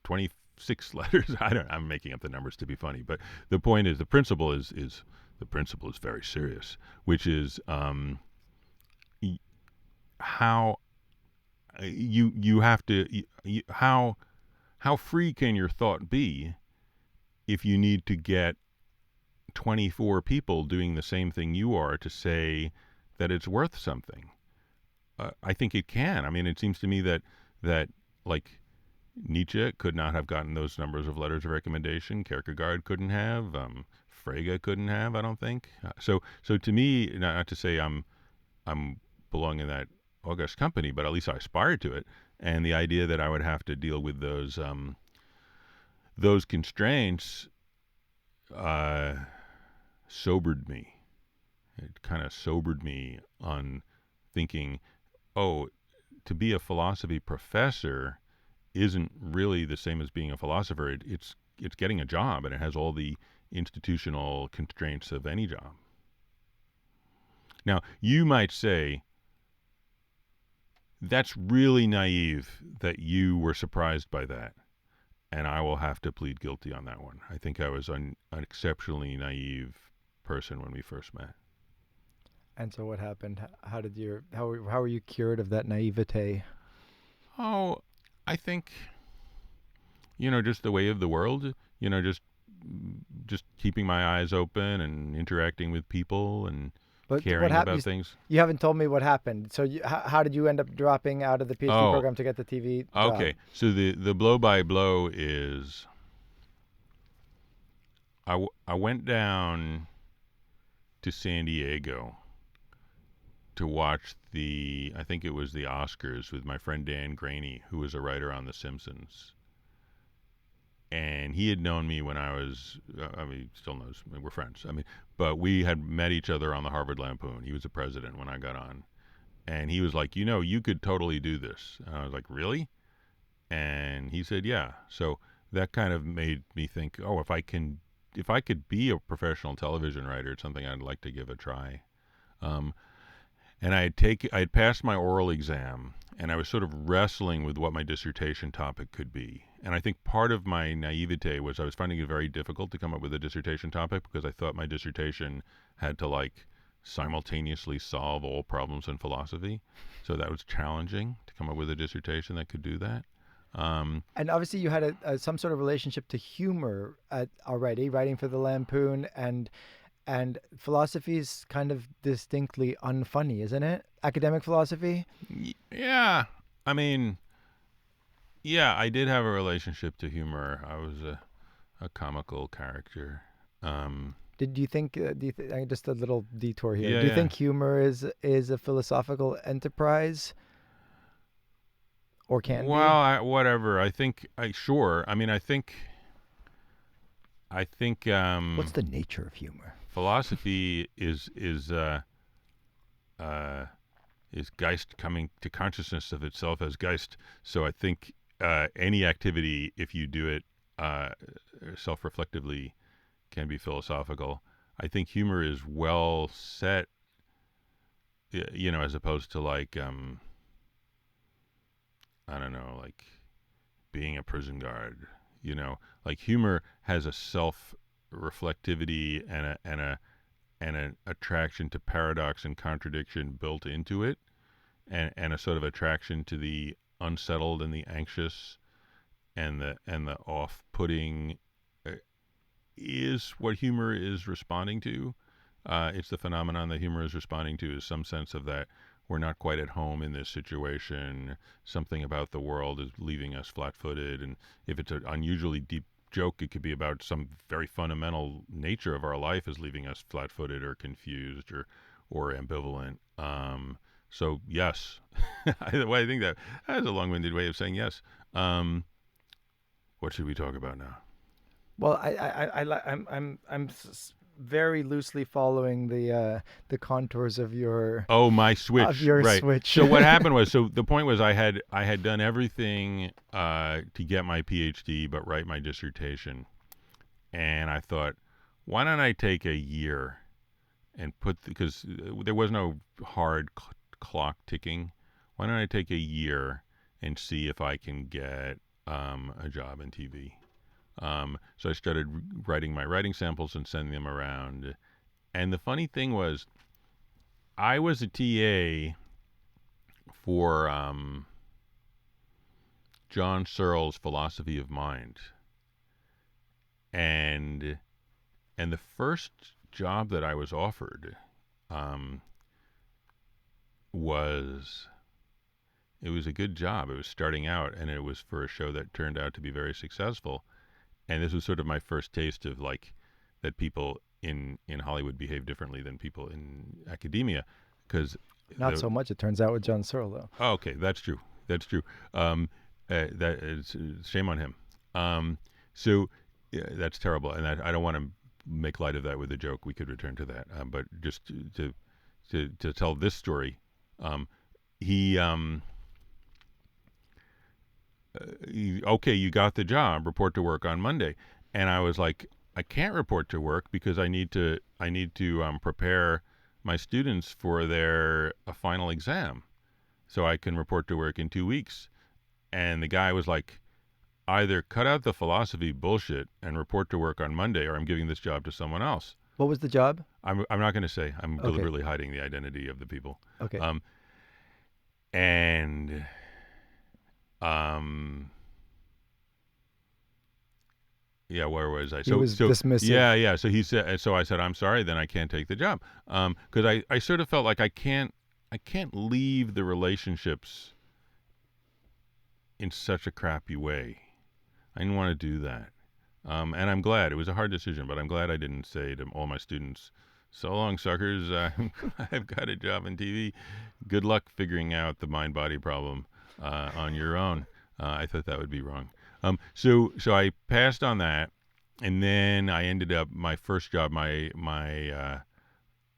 6 letters. I'm making up the numbers to be funny, but the point is the principle is very serious, which is how you have to how free can your thought be if you need to get 24 people doing the same thing you are to say that it's worth something. I think it can. I mean, it seems to me that like Nietzsche could not have gotten those numbers of letters of recommendation. Kierkegaard couldn't have. Frege couldn't have. I don't think. So to me, not to say I'm belong in that august company, but at least I aspired to it. And the idea that I would have to deal with those constraints sobered me. It kind of sobered me on thinking, oh, to be a philosophy professor isn't really the same as being a philosopher. It's getting a job, and it has all the institutional constraints of any job. Now, you might say, that's really naive that you were surprised by that. And I will have to plead guilty on that one. I think I was an exceptionally naive person when we first met. And so what happened? How were you cured of that naivete? Oh, I think, just the way of the world, just keeping my eyes open and interacting with people and caring about things. You haven't told me what happened. So how did you end up dropping out of the PhD program to get the TV job? Okay, so the blow by blow is I went down to San Diego to watch I think it was the Oscars with my friend Dan Graney, who was a writer on The Simpsons. And he had known me when I was, he still knows me, we're friends. But we had met each other on the Harvard Lampoon. He was the president when I got on. And he was like, you could totally do this. And I was like, really? And he said, yeah. So that kind of made me think, oh, if I could be a professional television writer, it's something I'd like to give a try. And I had passed my oral exam, and I was sort of wrestling with what my dissertation topic could be. And I think part of my naivete was I was finding it very difficult to come up with a dissertation topic because I thought my dissertation had to simultaneously solve all problems in philosophy. So that was challenging to come up with a dissertation that could do that. And obviously you had some sort of relationship to humor already, writing for the Lampoon, and philosophy is kind of distinctly unfunny, isn't it? Academic philosophy? Yeah. I did have a relationship to humor. I was a comical character. Do you think, just a little detour here, do you think humor is a philosophical enterprise? Or can be? Well, whatever. I think, sure. I think what's the nature of humor? Philosophy is Geist coming to consciousness of itself as Geist. So I think any activity, if you do it self-reflectively, can be philosophical. I think humor is well set, as opposed to I don't know, being a prison guard. Humor has a self-reflectivity and an attraction to paradox and contradiction built into it, and a sort of attraction to the unsettled and the anxious and the off-putting is what humor is responding to. It's the phenomenon that humor is responding to, is some sense of that we're not quite at home in this situation. Something about the world is leaving us flat-footed, and if it's an unusually deep joke, it could be about some very fundamental nature of our life is leaving us flat-footed or confused or ambivalent. So yes, I think that is a long-winded way of saying yes. What should we talk about now? Well, I'm very loosely following the contours of your my switch. Of your right. switch. So what happened was, the point was I had done everything to get my PhD, but write my dissertation, and I thought, why don't I take a year and because there was no hard clock ticking. Why don't I take a year and see if I can get a job in TV? So I started writing my writing samples and sending them around. And the funny thing was, I was a TA for John Searle's Philosophy of Mind. And the first job that I was offered was a good job. It was starting out, and it was for a show that turned out to be very successful. And this was sort of my first taste of like that people in Hollywood behave differently than people in academia, because Not so much, it turns out, with John Searle, though. Oh, okay, that's true. That's true. That is shame on him. So yeah, that's terrible, and I don't want to make light of that with a joke. We could return to that, but just to tell this story, he okay, you got the job. Report to work on Monday, and I was like, I can't report to work because I need to prepare my students for their final exam, so I can report to work in 2 weeks. And the guy was like, either cut out the philosophy bullshit and report to work on Monday, or I'm giving this job to someone else. What was the job? I'm not going to say. I'm Okay. deliberately hiding the identity of the people. Okay. Yeah, where was I? He was dismissive. Yeah. So he said. So I said, I'm sorry. Then I can't take the job. Because I sort of felt like I can't leave the relationships in such a crappy way. I didn't want to do that. And I'm glad. It was a hard decision, but I'm glad I didn't say to all my students, so long, suckers. I've got a job in TV. Good luck figuring out the mind-body problem on your own. I thought that would be wrong. So I passed on that, and then I ended up my first job. My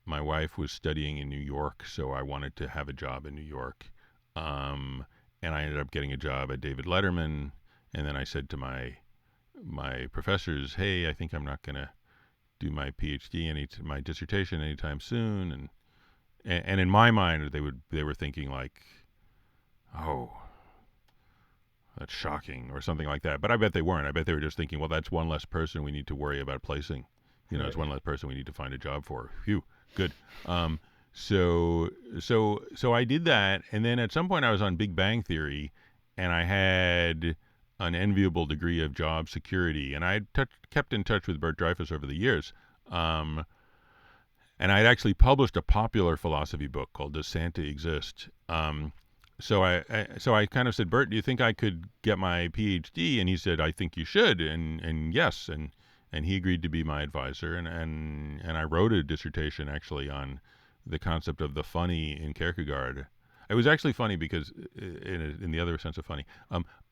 wife was studying in New York, so I wanted to have a job in New York, and I ended up getting a job at David Letterman. And then I said to my professors, "Hey, I think I'm not going to do my PhD my dissertation anytime soon." And in my mind, they were thinking like, "Oh, that's shocking," or something like that. But I bet they weren't. I bet they were just thinking, well, that's one less person we need to worry about placing. It's one less person we need to find a job for. Phew, good. So I did that, and then at some point I was on Big Bang Theory, and I had an enviable degree of job security, and I had kept in touch with Bert Dreyfuss over the years. And I had actually published a popular philosophy book called "Does Santa Exist?" So I kind of said, Bert, do you think I could get my PhD? And he said, I think you should. And yes. And he agreed to be my advisor. And I wrote a dissertation actually on the concept of the funny in Kierkegaard. It was actually funny because, in the other sense of funny,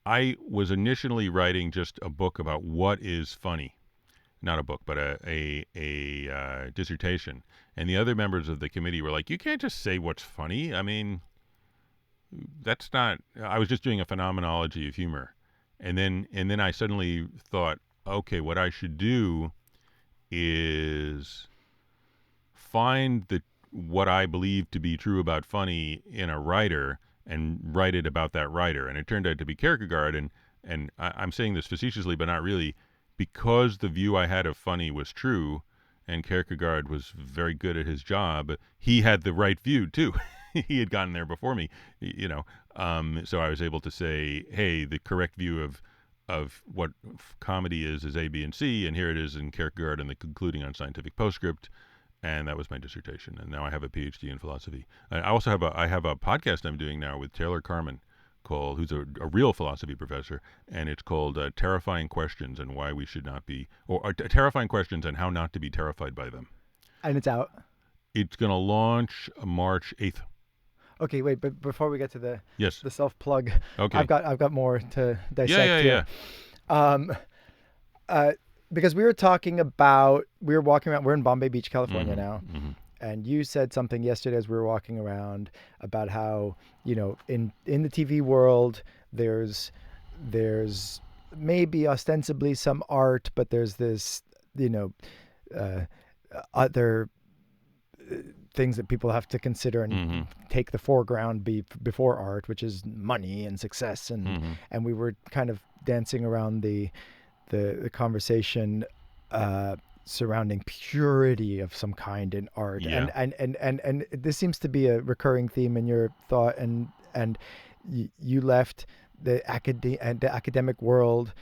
I was initially writing just a book about what is funny. Not a book, but a dissertation. And the other members of the committee were like, you can't just say what's funny. I mean, that's not. I was just doing a phenomenology of humor, and then I suddenly thought, okay, what I should do is find what I believe to be true about funny in a writer and write it about that writer. And it turned out to be Kierkegaard, and I'm saying this facetiously, but not really, because the view I had of funny was true, and Kierkegaard was very good at his job. He had the right view too. He had gotten there before me, so I was able to say, hey, the correct view of what comedy is A, B, and C, and here it is in Kierkegaard and the concluding on scientific postscript, and that was my dissertation. And now I have a PhD in philosophy. I also have a podcast I'm doing now with Taylor Carman, who's a real philosophy professor, and it's called Terrifying Questions and Why We Should Not Be, or Terrifying Questions and How Not to Be Terrified by Them. And it's out? It's going to launch March 8th. Okay, wait, but before we get to the self-plug, okay. I've got more to dissect here. Because we were talking about, we were walking around, we're in Bombay Beach, California now, and you said something yesterday as we were walking around about how, in the TV world, there's maybe ostensibly some art, but there's this, other things that people have to consider and take the foreground before art, which is money and success, and we were kind of dancing around the the conversation surrounding purity of some kind in art. Yeah. And this seems to be a recurring theme in your thought, and you left the academic world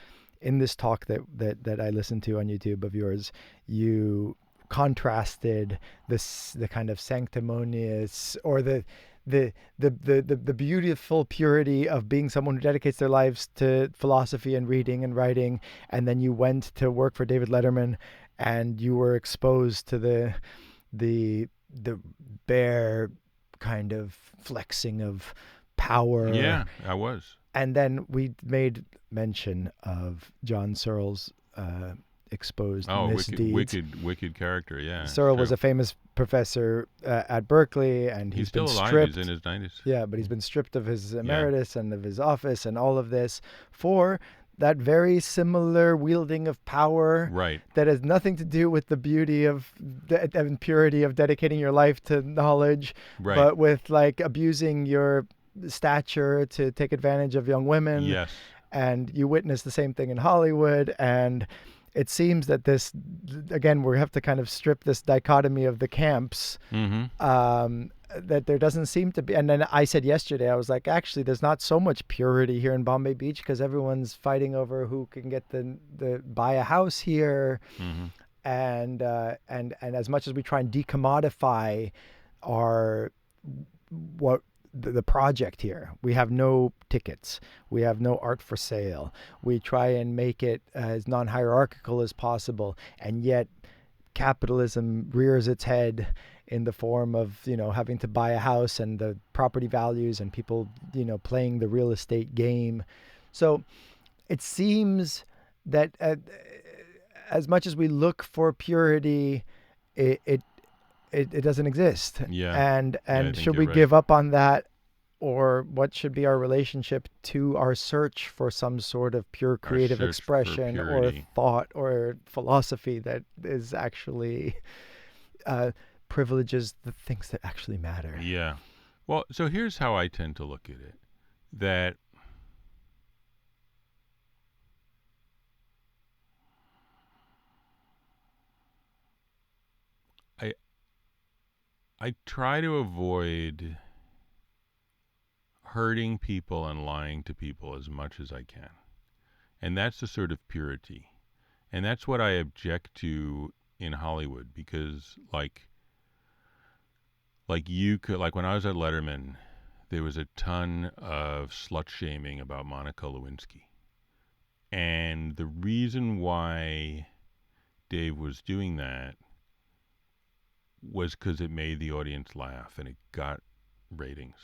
in this talk that I listened to on YouTube of yours. You contrasted the kind of sanctimonious, or the beautiful purity of being someone who dedicates their lives to philosophy and reading and writing, and then you went to work for David Letterman, and you were exposed to the bare kind of flexing of power. Yeah, I was. And then we made mention of John Searle's exposed misdeeds. Wicked character, yeah. Searle was a famous professor at Berkeley, and he's been still alive. stripped. He's in his 90s. Yeah, but he's been stripped of his emeritus and of his office and all of this for that very similar wielding of power, right, that has nothing to do with the beauty of and purity of dedicating your life to knowledge, right, but with like abusing your stature to take advantage of young women. Yes. And you witness the same thing in Hollywood. And it seems that this, again, we have to kind of strip this dichotomy of the camps, that there doesn't seem to be. And then I said yesterday, I was like, actually, there's not so much purity here in Bombay Beach, because everyone's fighting over who can get the buy a house here. And as much as we try and decommodify the project here, we have no tickets, we have no art for sale, we try and make it as non-hierarchical as possible, and yet capitalism rears its head in the form of, having to buy a house, and the property values, and people, playing the real estate game. So it seems that as much as we look for purity, it doesn't exist. Yeah. And should we give up on that, or what should be our relationship to our search for some sort of pure creative expression or thought or philosophy that is actually privileges the things that actually matter? Yeah. Well, so here's how I tend to look at it. That I try to avoid hurting people and lying to people as much as I can. And that's the sort of purity. And that's what I object to in Hollywood, because like you could, like when I was at Letterman, there was a ton of slut shaming about Monica Lewinsky. And the reason why Dave was doing that was because it made the audience laugh and it got ratings.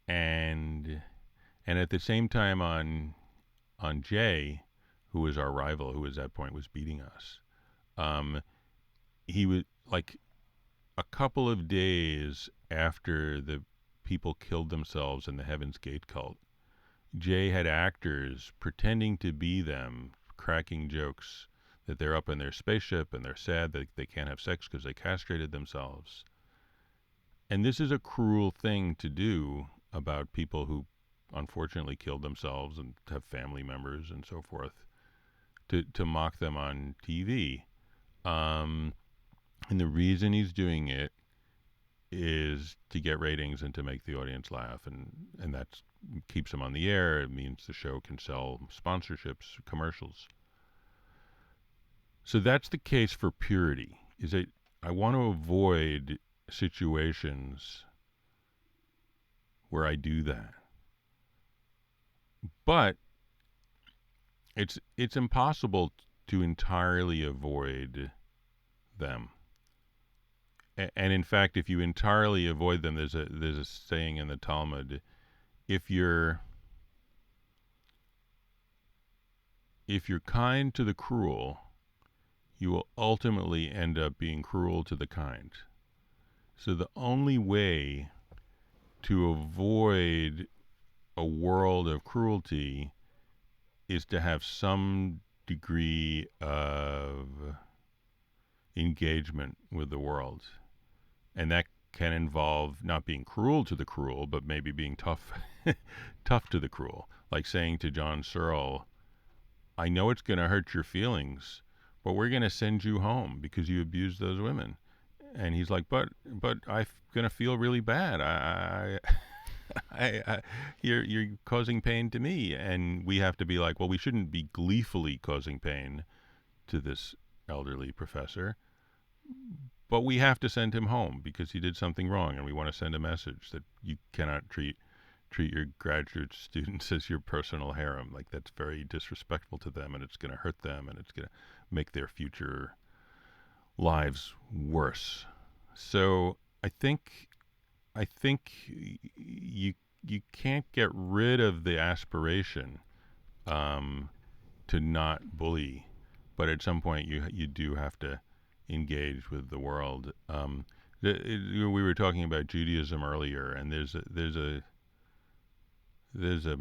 And at the same time on Jay, who was our rival, who at that point was beating us, he was like a couple of days after the people killed themselves in the Heaven's Gate cult, Jay had actors pretending to be them, cracking jokes that they're up in their spaceship and they're sad that they can't have sex because they castrated themselves. And this is a cruel thing to do about people who unfortunately killed themselves and have family members and so forth, to mock them on TV. And the reason he's doing it is to get ratings and to make the audience laugh, and that keeps him on the air. It means the show can sell sponsorships, commercials. So that's the case for purity. Is that I want to avoid situations where I do that. But it's impossible to entirely avoid them. And in fact, if you entirely avoid them, there's a saying in the Talmud: if you're kind to the cruel, you will ultimately end up being cruel to the kind. So the only way to avoid a world of cruelty is to have some degree of engagement with the world. And that can involve not being cruel to the cruel, but maybe being tough to the cruel. Like saying to John Searle, I know it's going to hurt your feelings, but we're going to send you home because you abused those women. And he's like, but I'm going to feel really bad. You're causing pain to me. And we have to be like, well, we shouldn't be gleefully causing pain to this elderly professor, but we have to send him home because he did something wrong, and we want to send a message that you cannot treat your graduate students as your personal harem. Like, that's very disrespectful to them, and it's going to hurt them, and it's going to make their future lives worse. So I think you can't get rid of the aspiration to not bully, but at some point you do have to engage with the world. We were talking about Judaism earlier, and there's a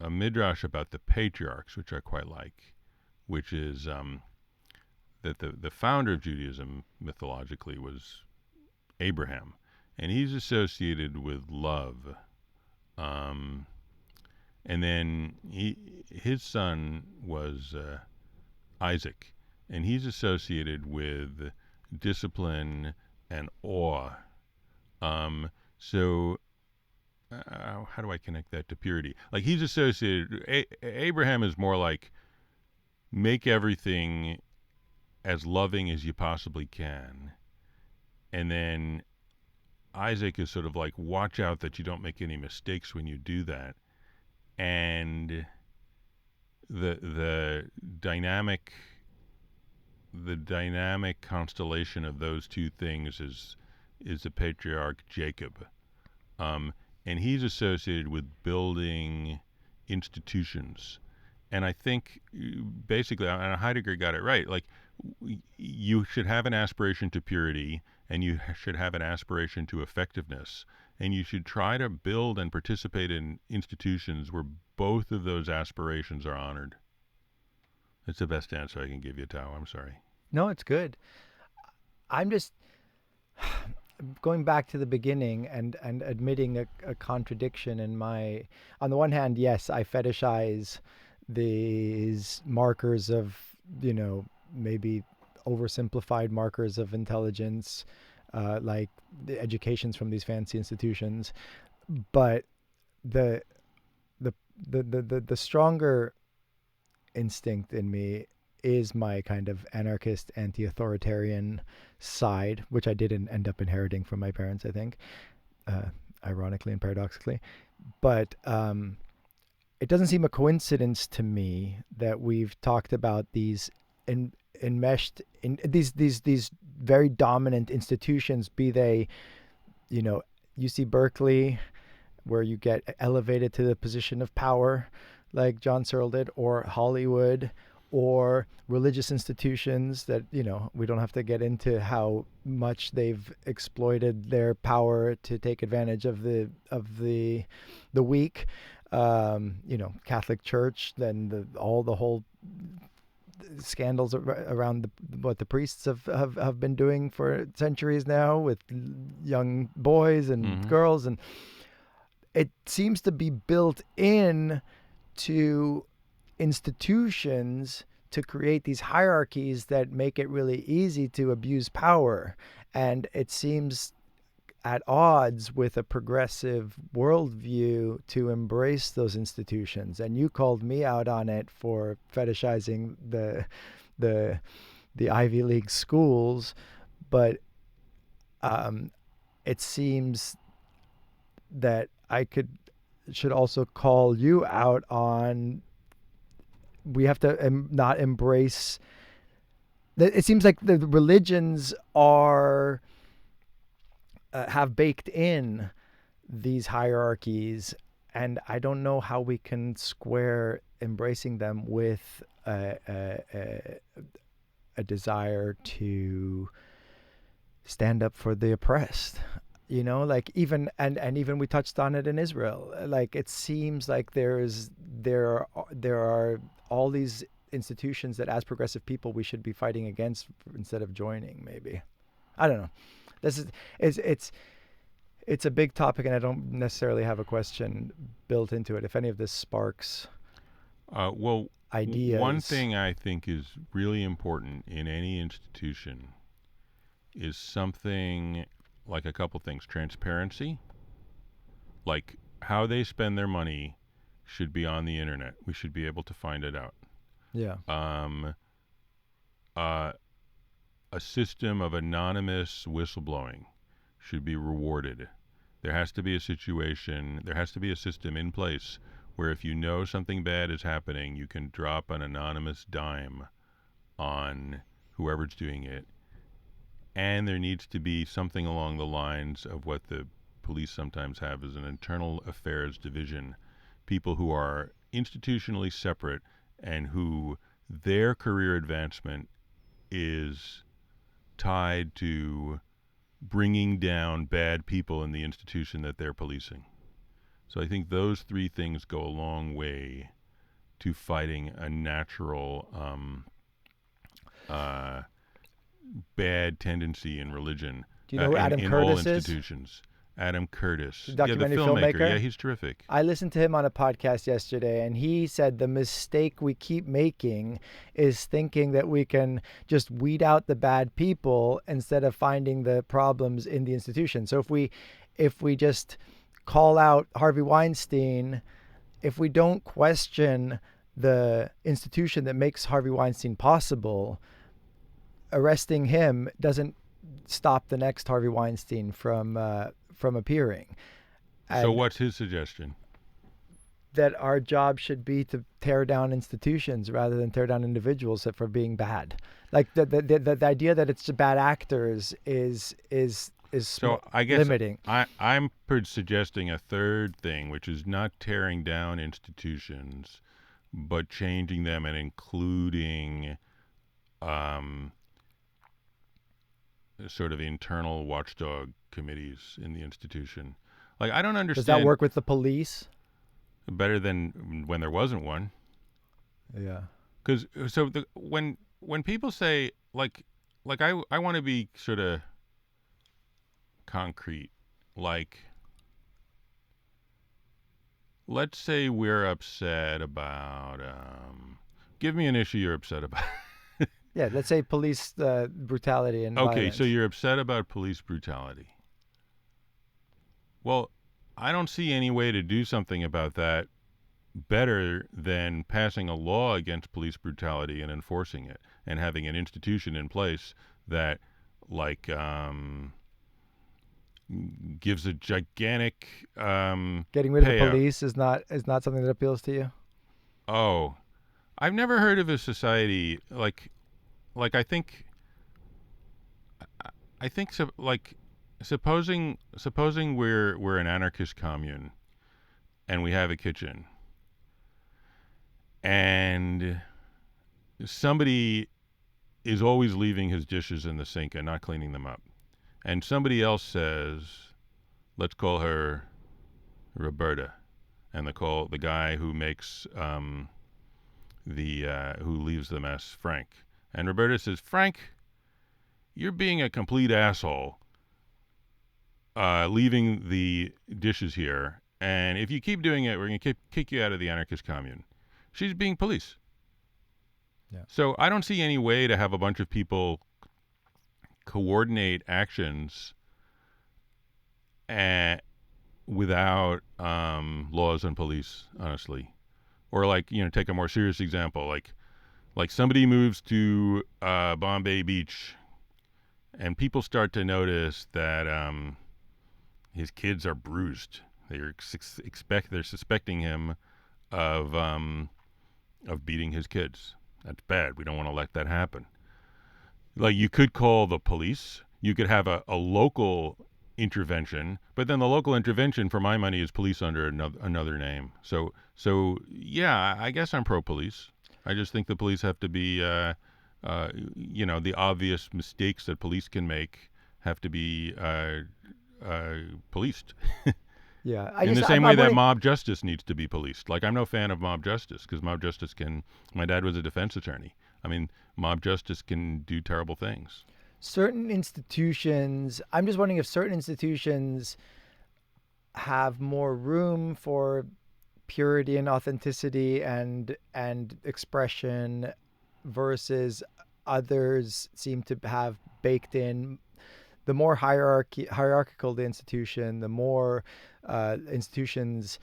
midrash about the patriarchs, which I quite like, which is that the founder of Judaism mythologically was Abraham, and he's associated with love. And then his son was Isaac, and he's associated with discipline and awe. So how do I connect that to purity? Like, he's associated. Abraham is more like, make everything as loving as you possibly can, and then Isaac is sort of like, watch out that you don't make any mistakes when you do that. And the dynamic constellation of those two things is the patriarch Jacob, and he's associated with building institutions. And I think basically, and Heidegger got it right. Like, you should have an aspiration to purity, and you should have an aspiration to effectiveness, and you should try to build and participate in institutions where both of those aspirations are honored. That's the best answer I can give you, Tao. I'm sorry. No, it's good. I'm just going back to the beginning and admitting a contradiction in my. On the one hand, yes, I fetishize these markers of, maybe oversimplified markers of intelligence, like the educations from these fancy institutions. But the stronger instinct in me is my kind of anarchist, anti-authoritarian side, which I didn't end up inheriting from my parents, I think, ironically and paradoxically. But it doesn't seem a coincidence to me that we've talked about these enmeshed in these very dominant institutions, be they, UC Berkeley, where you get elevated to the position of power, like John Searle did, or Hollywood, or religious institutions that, we don't have to get into how much they've exploited their power to take advantage of the weak. Catholic Church, then the whole scandals around what the priests have been doing for centuries now with young boys and girls, and it seems to be built in to institutions to create these hierarchies that make it really easy to abuse power. And it seems at odds with a progressive worldview to embrace those institutions. And you called me out on it for fetishizing the Ivy League schools, but it seems that I should also call you out on, we have to not embrace. It seems like the religions are have baked in these hierarchies, and I don't know how we can square embracing them with a desire to stand up for the oppressed. Like even we touched on it in Israel. Like, it seems like there are all these institutions that, as progressive people, we should be fighting against instead of joining. Maybe, I don't know. It's a big topic, and I don't necessarily have a question built into it. If any of this sparks Well, one ideas. thing I think is really important in any institution is something like a couple things. Transparency, like how they spend their money should be on the internet. We should be able to find it out. Yeah. Um, uh, a system of anonymous whistleblowing should be rewarded. There has to be a situation, there has to be a system in place where if you know something bad is happening, you can drop an anonymous dime on whoever's doing it. And there needs to be something along the lines of what the police sometimes have as an internal affairs division. People who are institutionally separate and who their career advancement is tied to bringing down bad people in the institution that they're policing. So I think those three things go a long way to fighting a natural bad tendency in religion Do you know who Adam in all Curtis is? institutions. Adam Curtis, The yeah, the documentary filmmaker. filmmaker? Yeah, he's terrific. I listened to him on a podcast yesterday, and he said the mistake we keep making is thinking that we can just weed out the bad people instead of finding the problems in the institution. So if we just call out Harvey Weinstein, if we don't question the institution that makes Harvey Weinstein possible, arresting him doesn't stop the next Harvey Weinstein from appearing. So And what's his suggestion? that our job should be to tear down institutions rather than tear down individuals for being bad. Like the idea that it's bad actors is So I guess limiting. I'm suggesting a third thing, which is not tearing down institutions, but changing them and including sort of internal watchdog committees in the institution. Like, I don't understand. Does that work with the police? Better than when there wasn't one. Yeah. Because when people say like I want to be sort of concrete. Like, let's say we're upset about. Give me an issue you're upset about. Yeah, let's say police brutality and Okay, violence. so you're upset about police brutality. Well, I don't see any way to do something about that better than passing a law against police brutality and enforcing it, and having an institution in place that, like, gives a gigantic Getting rid of the payout. police is not something that appeals to you. Oh, I've never heard of a society like I think so, like, supposing we're an anarchist commune and we have a kitchen and somebody is always leaving his dishes in the sink and not cleaning them up, and somebody else says, let's call her Roberta, and the guy who makes who leaves the mess, Frank. And Roberta says, Frank, you're being a complete asshole, leaving the dishes here. And if you keep doing it, we're going to kick you out of the anarchist commune. She's being police. Yeah. So I don't see any way to have a bunch of people coordinate actions without laws and police, honestly. Or, like, take a more serious example, like somebody moves to Bombay Beach, and people start to notice that his kids are bruised. They're suspecting him of beating his kids. That's bad. We don't want to let that happen. Like, you could call the police. You could have a local intervention, but then the local intervention, for my money, is police under another name. So yeah, I guess I'm pro-police. I just think the police have to be, the obvious mistakes that police can make have to be policed. Yeah. In the same way that mob justice needs to be policed. Like, I'm no fan of mob justice because mob justice my dad was a defense attorney. I mean, mob justice can do terrible things. Certain institutions, I'm just wondering if certain institutions have more room for purity and authenticity and expression, versus others seem to have baked in. The more hierarchical the institution, the more institutions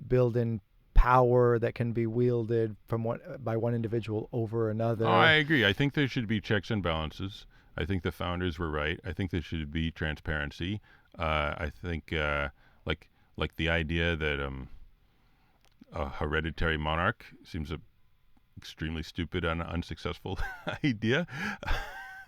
build in power that can be wielded by one individual over another. Oh, I agree. I think there should be checks and balances. I think the founders were right. I think there should be transparency. I think like the idea that a hereditary monarch seems a extremely stupid and unsuccessful idea.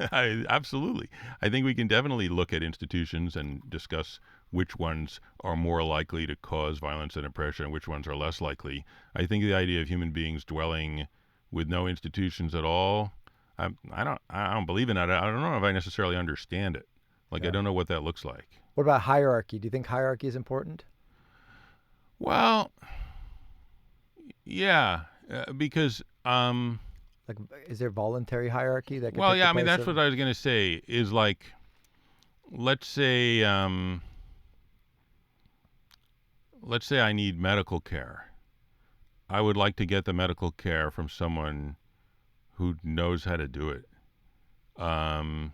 Absolutely. I think we can definitely look at institutions and discuss which ones are more likely to cause violence and oppression and which ones are less likely. I think the idea of human beings dwelling with no institutions at all, I don't believe in that. I don't know if I necessarily understand it. I don't know what that looks like. What about hierarchy? Do you think hierarchy is important? Well, yeah, because is there voluntary hierarchy that? Well, yeah, I mean that's what I was going to say. Is let's say I need medical care. I would like to get the medical care from someone who knows how to do it. And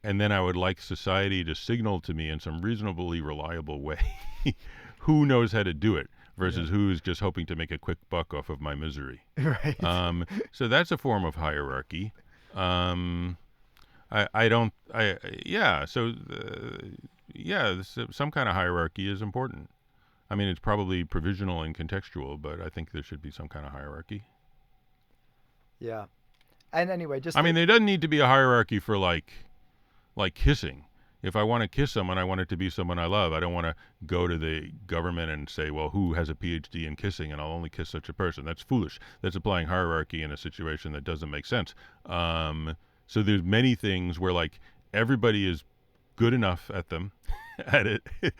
then I would like society to signal to me in some reasonably reliable way who knows how to do it versus who's just hoping to make a quick buck off of my misery. Right. So that's a form of hierarchy. Some kind of hierarchy is important. I mean, it's probably provisional and contextual, but I think there should be some kind of hierarchy. Yeah. And anyway, there doesn't need to be a hierarchy for like kissing. If I want to kiss someone, I want it to be someone I love. I don't want to go to the government and say, well, who has a PhD in kissing, and I'll only kiss such a person. That's foolish. That's applying hierarchy in a situation that doesn't make sense. So there's many things where everybody is good enough at them, at it. I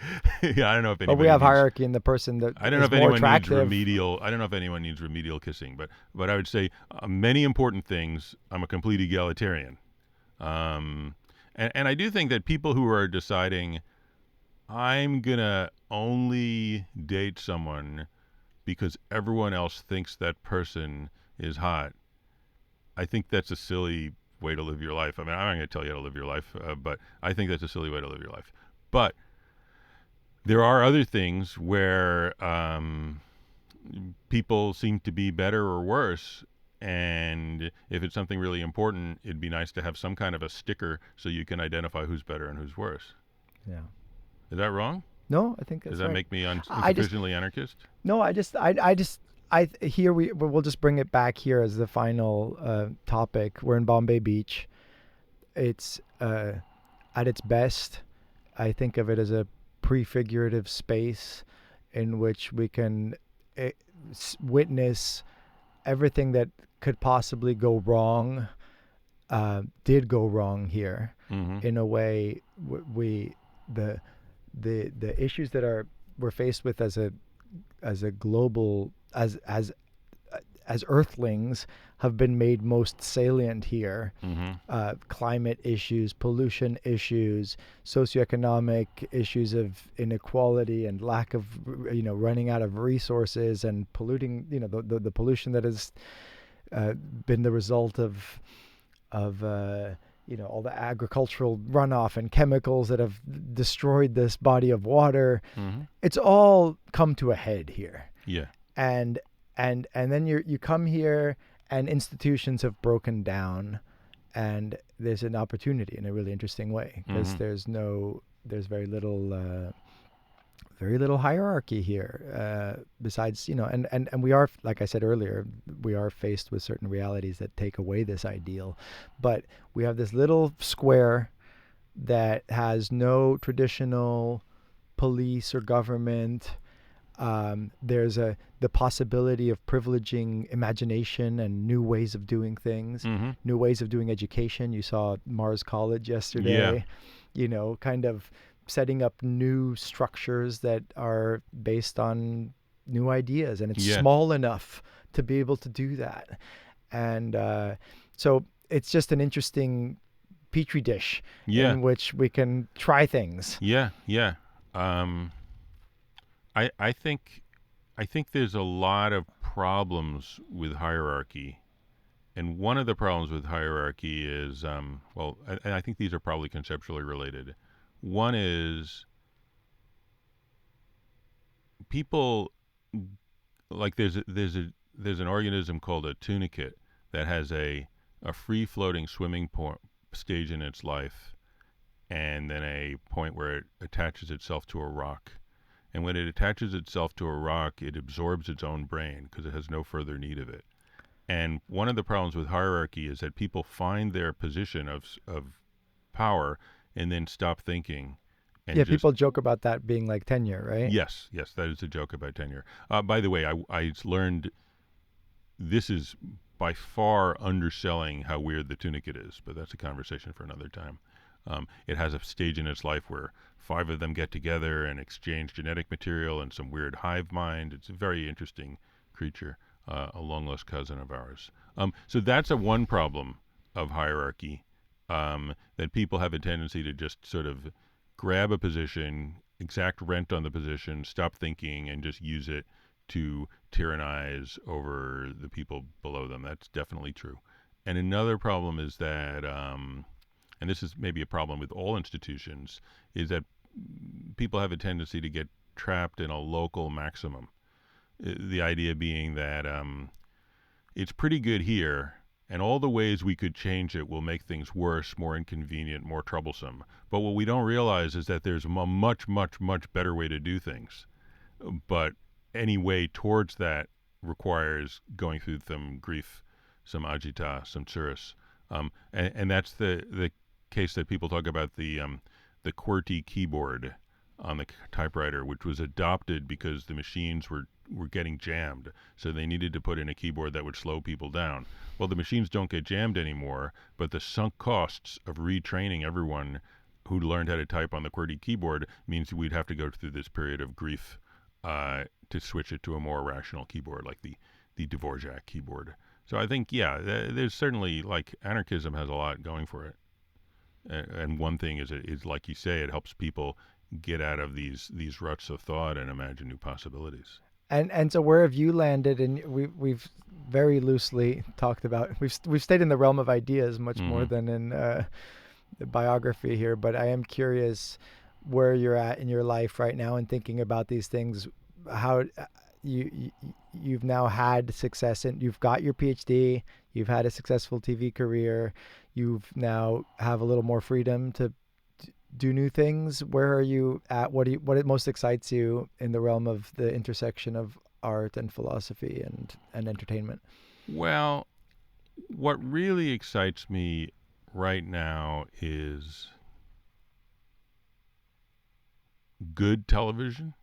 don't know if anyone. But we have hierarchy in the person that I don't know is if more anyone attractive. needs remedial. I don't know if anyone needs remedial kissing, but I would say many important things. I'm a complete egalitarian. And I do think that people who are deciding, I'm going to only date someone because everyone else thinks that person is hot, I think that's a silly way to live your life. I mean, I'm not going to tell you how to live your life, but I think that's a silly way to live your life. But there are other things where people seem to be better or worse. And if it's something really important, it'd be nice to have some kind of a sticker so you can identify who's better and who's worse. Yeah. Is that wrong? No, I think that's Does that right. make me insufficiently anarchist? No, we'll just bring it back here as the final topic. We're in Bombay Beach. It's at its best, I think of it as a prefigurative space in which we can witness everything that could possibly go wrong did go wrong here. Mm-hmm. In a way. The issues that we're faced with as a global as Earthlings have been made most salient here. Mm-hmm. Climate issues, pollution issues, socioeconomic issues of inequality and lack of running out of resources and polluting. The pollution that has been the result of all the agricultural runoff and chemicals that have destroyed this body of water. Mm-hmm. It's all come to a head here. Yeah. And then you come here and institutions have broken down, and there's an opportunity in a really interesting way because Mm-hmm. there's very little hierarchy here, besides, and we are, like I said earlier, we are faced with certain realities that take away this ideal. But we have this little square that has no traditional police or government. There's the possibility of privileging imagination and new ways of doing things, Mm-hmm. new ways of doing education. You saw Mars College yesterday, kind of setting up new structures that are based on new ideas, and it's small enough to be able to do that. And so it's just an interesting petri dish in which we can try things. Yeah. I think I think there's a lot of problems with hierarchy. And one of the problems with hierarchy is, and I think these are probably conceptually related. One is people like there's an organism called a tunicate that has a free floating swimming stage in its life, and then a point where it attaches itself to a rock. And when it attaches itself to a rock, it absorbs its own brain because it has no further need of it. And one of the problems with hierarchy is that people find their position of power and then stop thinking. And Yeah, just, people joke about that being like tenure, right? yes, that is a joke about tenure. By the way, I learned this is by far underselling how weird the tunicate is, but that's a conversation for another time. It has a stage in its life where 5 of them get together and exchange genetic material and some weird hive mind. It's a very interesting creature, a long lost cousin of ours. So that's one problem of hierarchy, that people have a tendency to just sort of grab a position, exact rent on the position, stop thinking, and just use it to tyrannize over the people below them. That's definitely true. And another problem is that, and this is maybe a problem with all institutions, is that people have a tendency to get trapped in a local maximum. The idea being that it's pretty good here, and all the ways we could change it will make things worse, more inconvenient, more troublesome. But what we don't realize is that there's a much, much, much better way to do things. But any way towards that requires going through some grief, some agita, some tsuris. And that's the case that people talk about, the QWERTY keyboard on the typewriter, which was adopted because the machines were getting jammed. So they needed to put in a keyboard that would slow people down. Well, the machines don't get jammed anymore, but the sunk costs of retraining everyone who learned how to type on the QWERTY keyboard means we'd have to go through this period of grief to switch it to a more rational keyboard, like the Dvorak keyboard. So I think, yeah, there's certainly, like, anarchism has a lot going for it. And one thing is like you say, it helps people get out of these ruts of thought and imagine new possibilities. And so where have you landed? And we've very loosely talked about, we've stayed in the realm of ideas much more than in the biography here. But I am curious where you're at in your life right now and thinking about these things. How you've now had success, and you've got your PhD, you've had a successful TV career, you've now have a little more freedom to do new things. Where are you at? What most excites you in the realm of the intersection of art and philosophy and entertainment? Well, what really excites me right now is good television.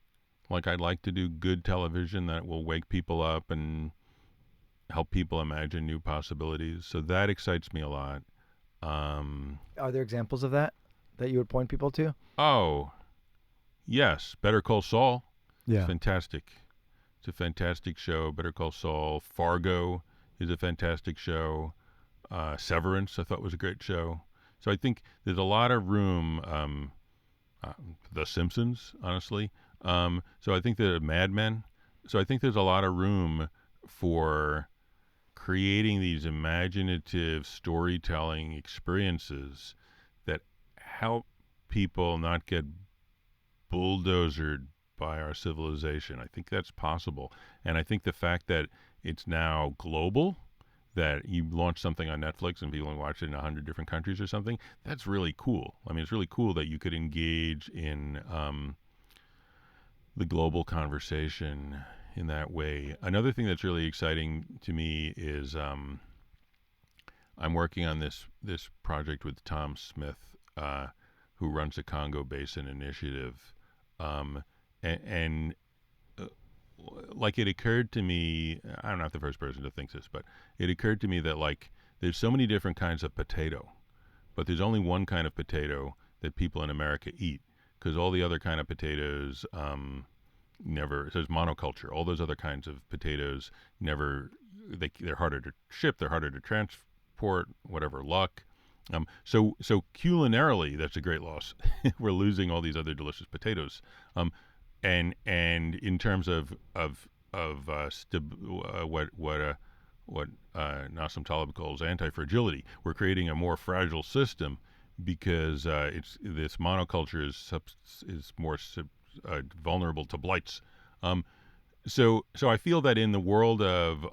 Like, I'd like to do good television that will wake people up and help people imagine new possibilities. So that excites me a lot. Are there examples of that you would point people to? Oh, yes. Better Call Saul. Yeah. It's fantastic. It's a fantastic show. Better Call Saul. Fargo is a fantastic show. Severance, I thought, was a great show. So I think there's a lot of room. The Simpsons, honestly. So I think that Mad Men. So I think there's a lot of room for creating these imaginative storytelling experiences that help people not get bulldozered by our civilization. I think that's possible. And I think the fact that it's now global, that you launch something on Netflix and people can watch it in 100 different countries or something, that's really cool. I mean, it's really cool that you could engage in the global conversation in that way. Another thing that's really exciting to me is I'm working on this project with Tom Smith, who runs the Congo Basin Initiative, and like, it occurred to me, I'm not the first person to think this, but it occurred to me that, like, there's so many different kinds of potato, but there's only one kind of potato that people in America eat, because all the other kind of potatoes never, it says monoculture. All those other kinds of potatoes never, they're harder to ship, they're harder to transport, whatever luck. So culinarily, that's a great loss. We're losing all these other delicious potatoes. And in terms of what Nassim Taleb calls anti-fragility. We're creating a more fragile system because it's this monoculture is more vulnerable to blights. Um, so I feel that in the world of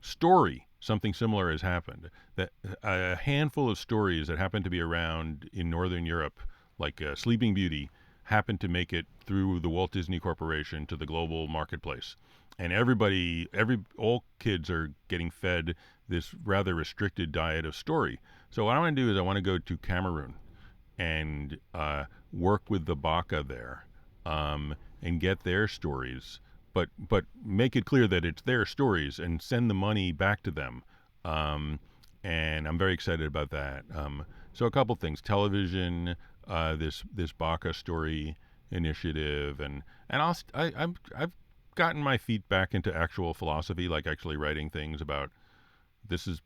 story, something similar has happened. That a handful of stories that happen to be around in Northern Europe, like Sleeping Beauty, happened to make it through the Walt Disney Corporation to the global marketplace. And all kids are getting fed this rather restricted diet of story. So what I want to do is I want to go to Cameroon and work with the Baka there, and get their stories, but make it clear that it's their stories and send the money back to them. Um, and I'm very excited about that. So a couple things: television, this Baka story initiative, and I've gotten my feet back into actual philosophy, like actually writing things about this is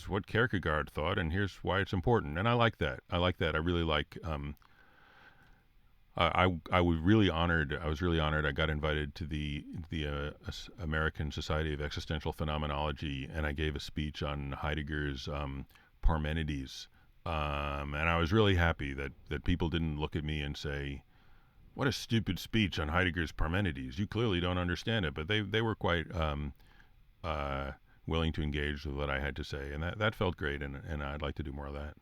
what Kierkegaard thought, and here's why it's important. And I like that. I like that. I really like. I was really honored. I was really honored. I got invited to the American Society of Existential Phenomenology, and I gave a speech on Heidegger's Parmenides. And I was really happy that people didn't look at me and say, "What a stupid speech on Heidegger's Parmenides. You clearly don't understand it." But they were quite willing to engage with what I had to say, and that felt great. And I'd like to do more of that.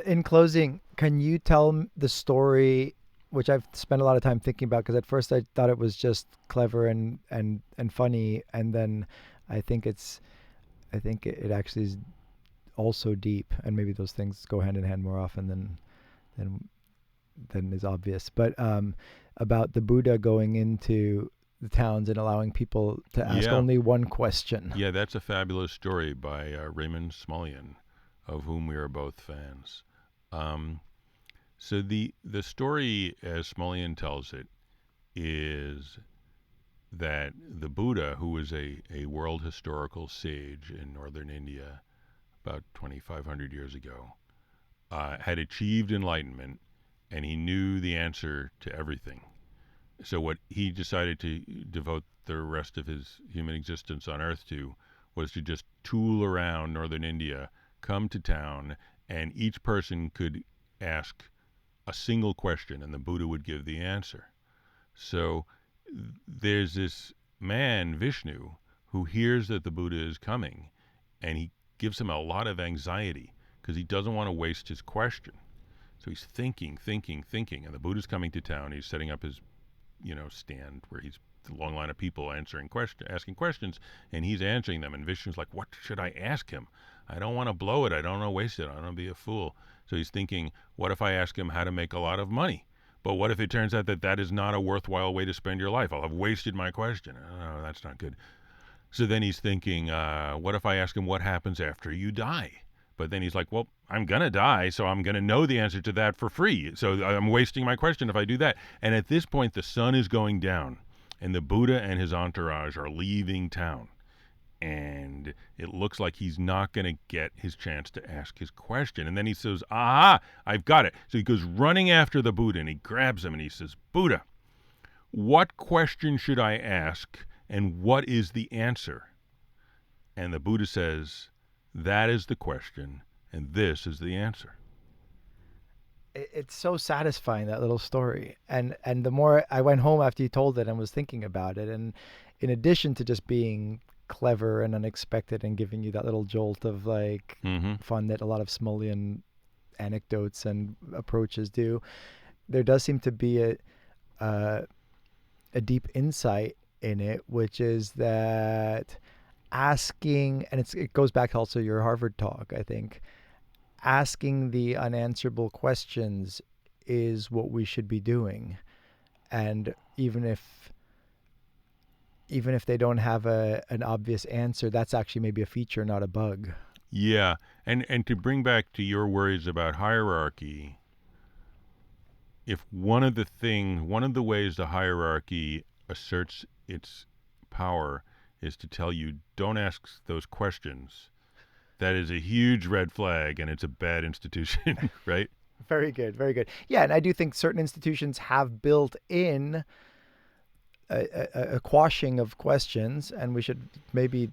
In closing, can you tell the story, which I've spent a lot of time thinking about, because at first I thought it was just clever and funny, and then I think it actually is also deep, and maybe those things go hand in hand more often than is obvious. But about the Buddha going into the towns and allowing people to ask only one question. Yeah, that's a fabulous story by Raymond Smullyan, of whom we are both fans. So the story, as Smullyan tells it, is that the Buddha, who was a world historical sage in northern India about 2,500 years ago, had achieved enlightenment, and he knew the answer to everything. So what he decided to devote the rest of his human existence on Earth to was to just tool around northern India, come to town, and each person could ask a single question, and the Buddha would give the answer. So there's this man, Vishnu, who hears that the Buddha is coming, and he gives him a lot of anxiety because he doesn't want to waste his question. So he's thinking, and the Buddha's coming to town. He's setting up his stand where he's the long line of people asking questions, and he's answering them. And Vishnu's like, "What should I ask him? I don't want to blow it. I don't want to waste it. I don't want to be a fool." So he's thinking, what if I ask him how to make a lot of money? But what if it turns out that is not a worthwhile way to spend your life? I'll have wasted my question. Oh, that's not good. So then he's thinking, what if I ask him what happens after you die? But then he's like, well, I'm going to die, so I'm going to know the answer to that for free. So I'm wasting my question if I do that. And at this point, the sun is going down, and the Buddha and his entourage are leaving town. And it looks like he's not going to get his chance to ask his question. And then he says, aha, I've got it. So he goes running after the Buddha, and he grabs him, and he says, Buddha, what question should I ask, and what is the answer? And the Buddha says, that is the question, and this is the answer. It's so satisfying, that little story. And the more I went home after you told it and was thinking about it, and in addition to just being clever and unexpected and giving you that little jolt of fun that a lot of Smullyan anecdotes and approaches do, there does seem to be a deep insight in it, which is that asking, and it goes back to also your Harvard talk, I think, asking the unanswerable questions is what we should be doing. And even if they don't have an obvious answer, that's actually maybe a feature, not a bug. Yeah, and to bring back to your worries about hierarchy, if one of the ways the hierarchy asserts its power is to tell you, don't ask those questions, that is a huge red flag, and it's a bad institution, right? Very good, very good. Yeah, and I do think certain institutions have built in a quashing of questions, and we should maybe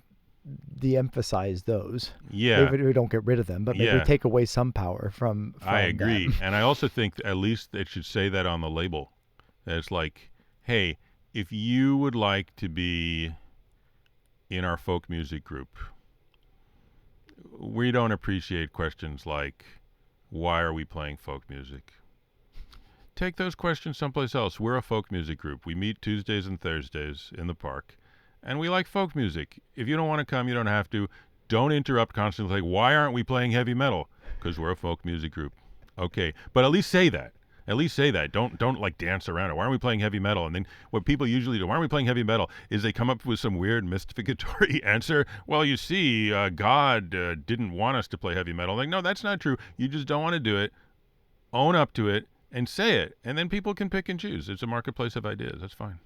de-emphasize those. Yeah. Maybe we don't get rid of them, but maybe we Yeah. take away some power from I agree. them. And I also think at least it should say that on the label. It's like, hey, if you would like to be in our folk music group, we don't appreciate questions like, why are we playing folk music? Take those questions someplace else. We're a folk music group. We meet Tuesdays and Thursdays in the park, and we like folk music. If you don't want to come, you don't have to. Don't interrupt constantly. Like, why aren't we playing heavy metal? Because we're a folk music group. Okay, but at least say that. At least say that. Don't like dance around it. Why aren't we playing heavy metal? And then what people usually do, why aren't we playing heavy metal, is they come up with some weird mystificatory answer. Well, you see, God didn't want us to play heavy metal. Like, no, that's not true. You just don't want to do it. Own up to it and say it. And then people can pick and choose. It's a marketplace of ideas. That's fine.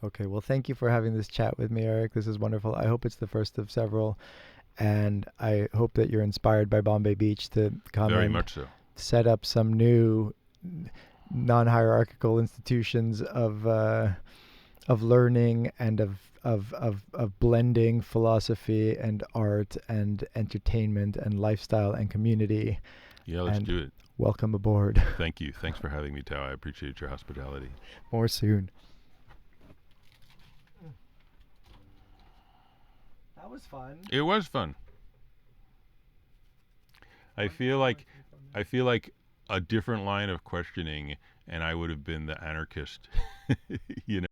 Okay, well, thank you for having this chat with me, Eric. This is wonderful. I hope it's the first of several. And I hope that you're inspired by Bombay Beach to come Very and much so. set up some new non-hierarchical institutions of learning and of blending philosophy and art and entertainment and lifestyle and community. Yeah, let's do it. Welcome aboard. Thank you. Thanks for having me, Tao. I appreciate your hospitality. More soon. That was fun. It was fun. I feel like a different line of questioning, and I would have been the anarchist. You know.